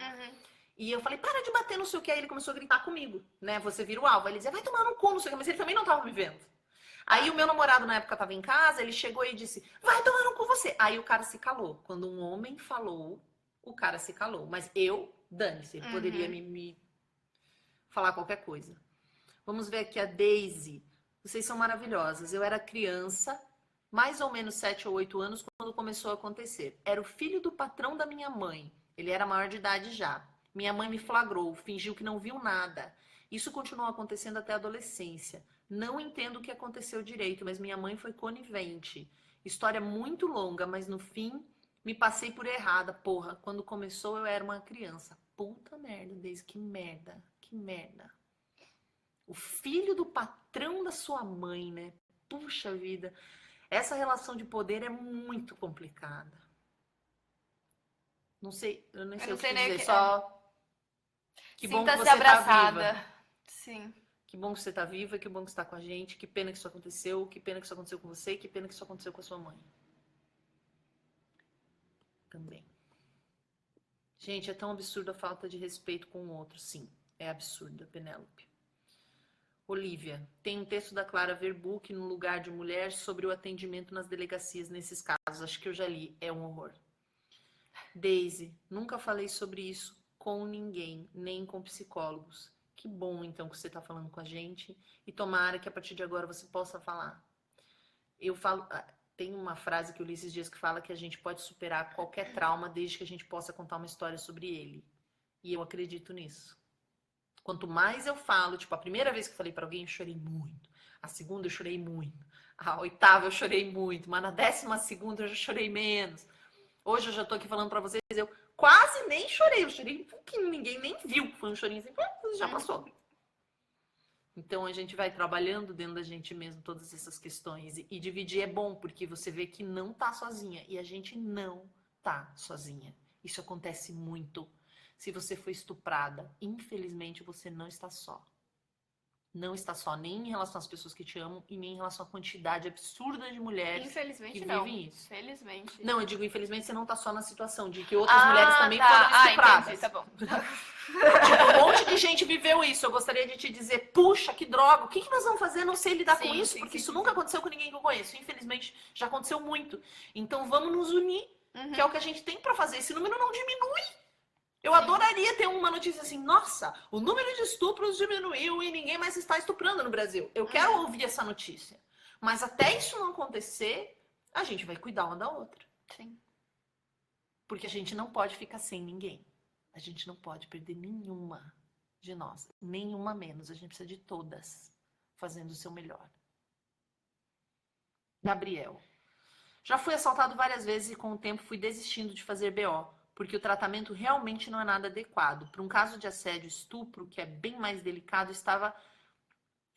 E eu falei, para de bater, não sei o que, aí ele começou a gritar comigo, né, você vira o alvo. Aí ele dizia, vai tomar no cu, não sei o que, mas ele também não tava me vendo. Aí o meu namorado na época tava em casa, ele chegou e disse, vai tomar no cu você. Aí o cara se calou. Quando um homem falou, o cara se calou. Mas eu, dane-se, ele poderia me falar qualquer coisa. Vamos ver aqui a Daisy. Vocês são maravilhosas. Eu era criança, mais ou menos 7 ou 8 anos, quando começou a acontecer. Era o filho do patrão da minha mãe. Ele era maior de idade já. Minha mãe me flagrou, fingiu que não viu nada. Isso continuou acontecendo até a adolescência. Não entendo o que aconteceu direito, mas minha mãe foi conivente. História muito longa, mas no fim me passei por errada. Porra, quando começou eu era uma criança. Puta merda, Daisy, que merda, que merda. O filho do patrão da sua mãe, né? Puxa vida. Essa relação de poder é muito complicada. Não sei, eu nem sei o que dizer, só que bom que Sinta-se você abraçada. tá viva. Sim. Que bom que você tá viva, que bom que você tá com a gente, que pena que isso aconteceu, que pena que isso aconteceu com você, que pena que isso aconteceu com a sua mãe. Também. Gente, é tão absurda a falta de respeito com o outro. Sim, é absurda, Penélope. Olivia, tem um texto da Clara Verbuck no Lugar de Mulher sobre o atendimento nas delegacias nesses casos. Acho que eu já li, é um horror. Daisy, nunca falei sobre isso com ninguém, nem com psicólogos. Que bom, então, que você está falando com a gente. E tomara que a partir de agora você possa falar. Eu falo... Tem uma frase que eu li esses dias que fala que a gente pode superar qualquer trauma desde que a gente possa contar uma história sobre ele. E eu acredito nisso. Quanto mais eu falo, tipo, a primeira vez que eu falei pra alguém, eu chorei muito. A segunda, eu chorei muito. A oitava, eu chorei muito. Mas na 10ª, eu já chorei menos. Hoje eu já tô aqui falando pra vocês, eu quase nem chorei. Eu chorei um pouquinho, ninguém nem viu. Foi um chorinho assim, já passou. Então a gente vai trabalhando dentro da gente mesmo todas essas questões. E dividir é bom, porque você vê que não tá sozinha. E a gente não tá sozinha. Isso acontece muito. Se você foi estuprada, infelizmente você não está só. Não está só, nem em relação às pessoas que te amam e nem em relação à quantidade absurda de mulheres que vivem isso. Felizmente. Não, eu digo, infelizmente, você não tá só na situação de que outras mulheres também foram estupradas. Entendi, tá bom. Tipo, um monte de gente viveu isso. Eu gostaria de te dizer, puxa, que droga, o que nós vamos fazer? Não sei lidar com isso, porque isso nunca aconteceu com ninguém que eu conheço. Infelizmente, já aconteceu muito. Então, vamos nos unir, que é o que a gente tem pra fazer. Esse número não diminui. Eu adoraria ter uma notícia assim, nossa, o número de estupros diminuiu e ninguém mais está estuprando no Brasil. Eu quero ouvir essa notícia. Mas até isso não acontecer, a gente vai cuidar uma da outra. Sim. Porque a gente não pode ficar sem ninguém. A gente não pode perder nenhuma de nós. Nenhuma menos. A gente precisa de todas fazendo o seu melhor. Gabriel. Já fui assaltado várias vezes e com o tempo fui desistindo de fazer BO. Porque o tratamento realmente não é nada adequado. Para um caso de assédio e estupro, que é bem mais delicado, estava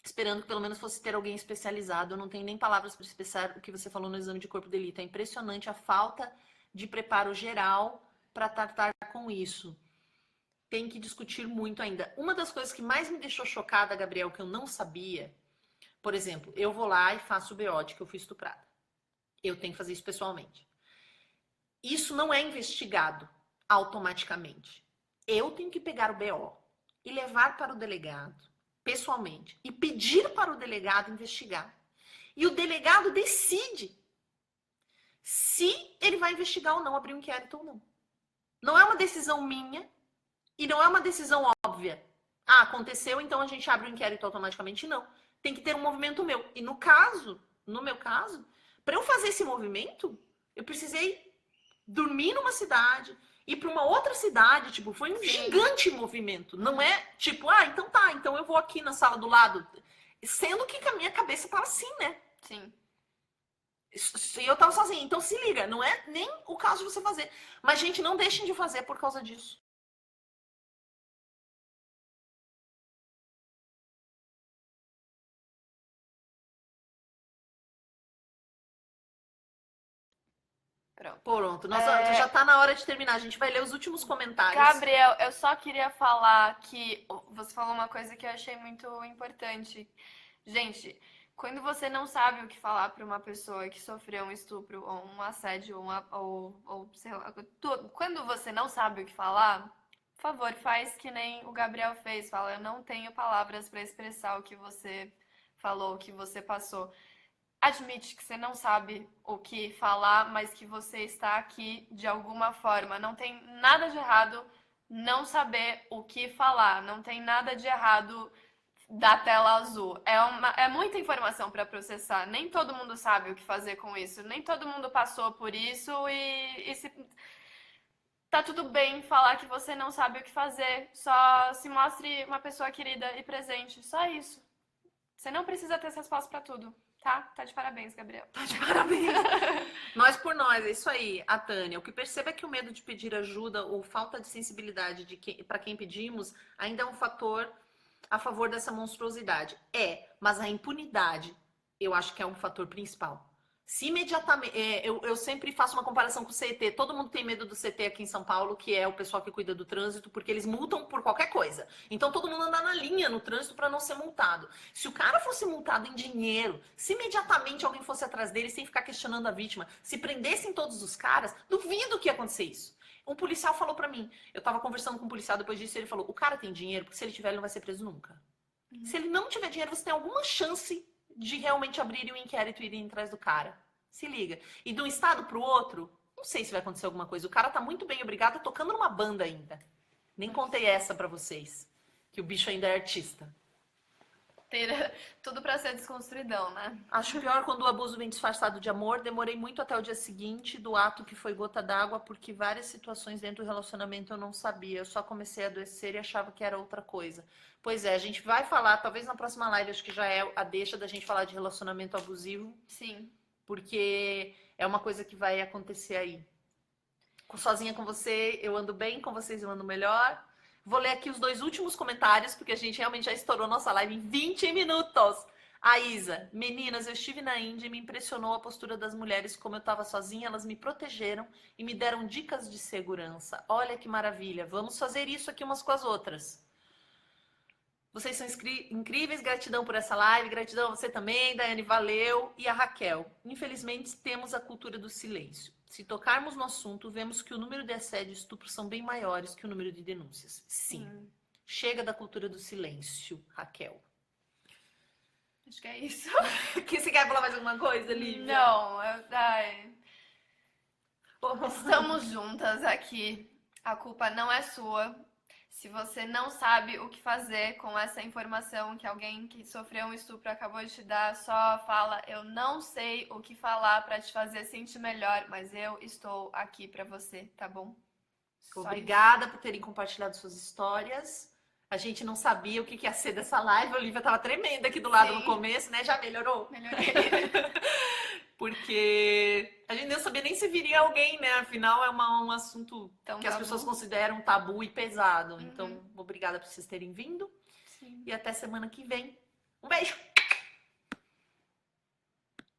esperando que pelo menos fosse ter alguém especializado. Eu não tenho nem palavras para expressar o que você falou no exame de corpo de delito. É impressionante a falta de preparo geral para tratar com isso. Tem que discutir muito ainda. Uma das coisas que mais me deixou chocada, Gabriel, que eu não sabia, por exemplo, eu vou lá e faço o BO de que eu fui estuprada. Eu tenho que fazer isso pessoalmente. Isso não é investigado automaticamente. Eu tenho que pegar o BO e levar para o delegado, pessoalmente, e pedir para o delegado investigar. E o delegado decide se ele vai investigar ou não, abrir um inquérito ou não. Não é uma decisão minha e não é uma decisão óbvia. Ah, aconteceu, então a gente abre o inquérito automaticamente. Não. Tem que ter um movimento meu. E no meu caso, para eu fazer esse movimento, eu precisei dormir numa cidade, ir para uma outra cidade, tipo, foi um gigante movimento. Não é tipo, então tá, então eu vou aqui na sala do lado. Sendo que a minha cabeça tava assim, né? Sim. E eu tava sozinha. Então se liga, não é nem o caso de você fazer. Mas, gente, não deixem de fazer por causa disso. Pronto. Nossa, já tá na hora de terminar. A gente vai ler os últimos comentários. Gabriel, eu só queria falar que você falou uma coisa que eu achei muito importante. Gente, quando você não sabe o que falar para uma pessoa que sofreu um estupro ou um assédio ou sei lá, quando você não sabe o que falar, por favor, faz que nem o Gabriel fez. Fala, eu não tenho palavras para expressar o que você falou, o que você passou. Admite que você não sabe o que falar, mas que você está aqui de alguma forma. Não tem nada de errado não saber o que falar. Não tem nada de errado da tela azul. É muita informação para processar. Nem todo mundo sabe o que fazer com isso. Nem todo mundo passou por isso tá tudo bem falar que você não sabe o que fazer. Só se mostre uma pessoa querida e presente. Só isso. Você não precisa ter resposta para tudo. Tá de parabéns, Gabriel. Tá de parabéns. Nós por nós, é isso aí. A Tânia, o que percebe é que o medo de pedir ajuda ou falta de sensibilidade para quem pedimos ainda é um fator a favor dessa monstruosidade. Mas a impunidade, eu acho que é um fator principal. Se imediatamente, eu sempre faço uma comparação com o CET. Todo mundo tem medo do CET aqui em São Paulo, que é o pessoal que cuida do trânsito, porque eles multam por qualquer coisa. Então todo mundo anda na linha no trânsito para não ser multado. Se o cara fosse multado em dinheiro, se imediatamente alguém fosse atrás dele sem ficar questionando a vítima, se prendessem todos os caras, duvido que ia acontecer isso. Um policial falou pra mim, eu tava conversando com um policial depois disso, e ele falou, o cara tem dinheiro, porque se ele tiver, ele não vai ser preso nunca. Se ele não tiver dinheiro, você tem alguma chance de realmente abrirem um inquérito e irem atrás do cara. Se liga. E de um estado pro outro, não sei se vai acontecer alguma coisa. O cara tá muito bem, obrigado, tá tocando numa banda ainda. Nem contei essa pra vocês, que o bicho ainda é artista. Tudo pra ser desconstruidão, né? Acho pior quando o abuso vem disfarçado de amor. Demorei muito até o dia seguinte do ato que foi gota d'água, porque várias situações dentro do relacionamento eu não sabia. Eu só comecei a adoecer e achava que era outra coisa. Pois é, a gente vai falar, talvez na próxima live, acho que já é a deixa da gente falar de relacionamento abusivo. Sim. Porque é uma coisa que vai acontecer aí. Sozinha com você, eu ando bem, com vocês eu ando melhor. Vou ler aqui os 2 últimos comentários, porque a gente realmente já estourou nossa live em 20 minutos. A Isa, meninas, eu estive na Índia e me impressionou a postura das mulheres. Como eu estava sozinha, elas me protegeram e me deram dicas de segurança. Olha que maravilha, vamos fazer isso aqui umas com as outras. Vocês são incríveis, gratidão por essa live, gratidão a você também, Daiane, valeu. E a Raquel, infelizmente temos a cultura do silêncio. Se tocarmos no assunto, vemos que o número de assédio e estupro são bem maiores que o número de denúncias. Sim. Chega da cultura do silêncio, Raquel. Acho que é isso. Que você quer falar mais alguma coisa, Lívia? Não, estamos juntas aqui. A culpa não é sua. Se você não sabe o que fazer com essa informação que alguém que sofreu um estupro acabou de te dar, só fala, eu não sei o que falar pra te fazer sentir melhor, mas eu estou aqui pra você, tá bom? Obrigada por terem compartilhado suas histórias. A gente não sabia o que ia ser dessa live. A Olivia tava tremenda aqui do lado no começo, né? Já melhorou? Melhorei. Porque a gente não sabia nem se viria alguém, né? Afinal, é um assunto que as pessoas consideram tabu e pesado. Então, obrigada por vocês terem vindo. Sim. E até semana que vem. Um beijo!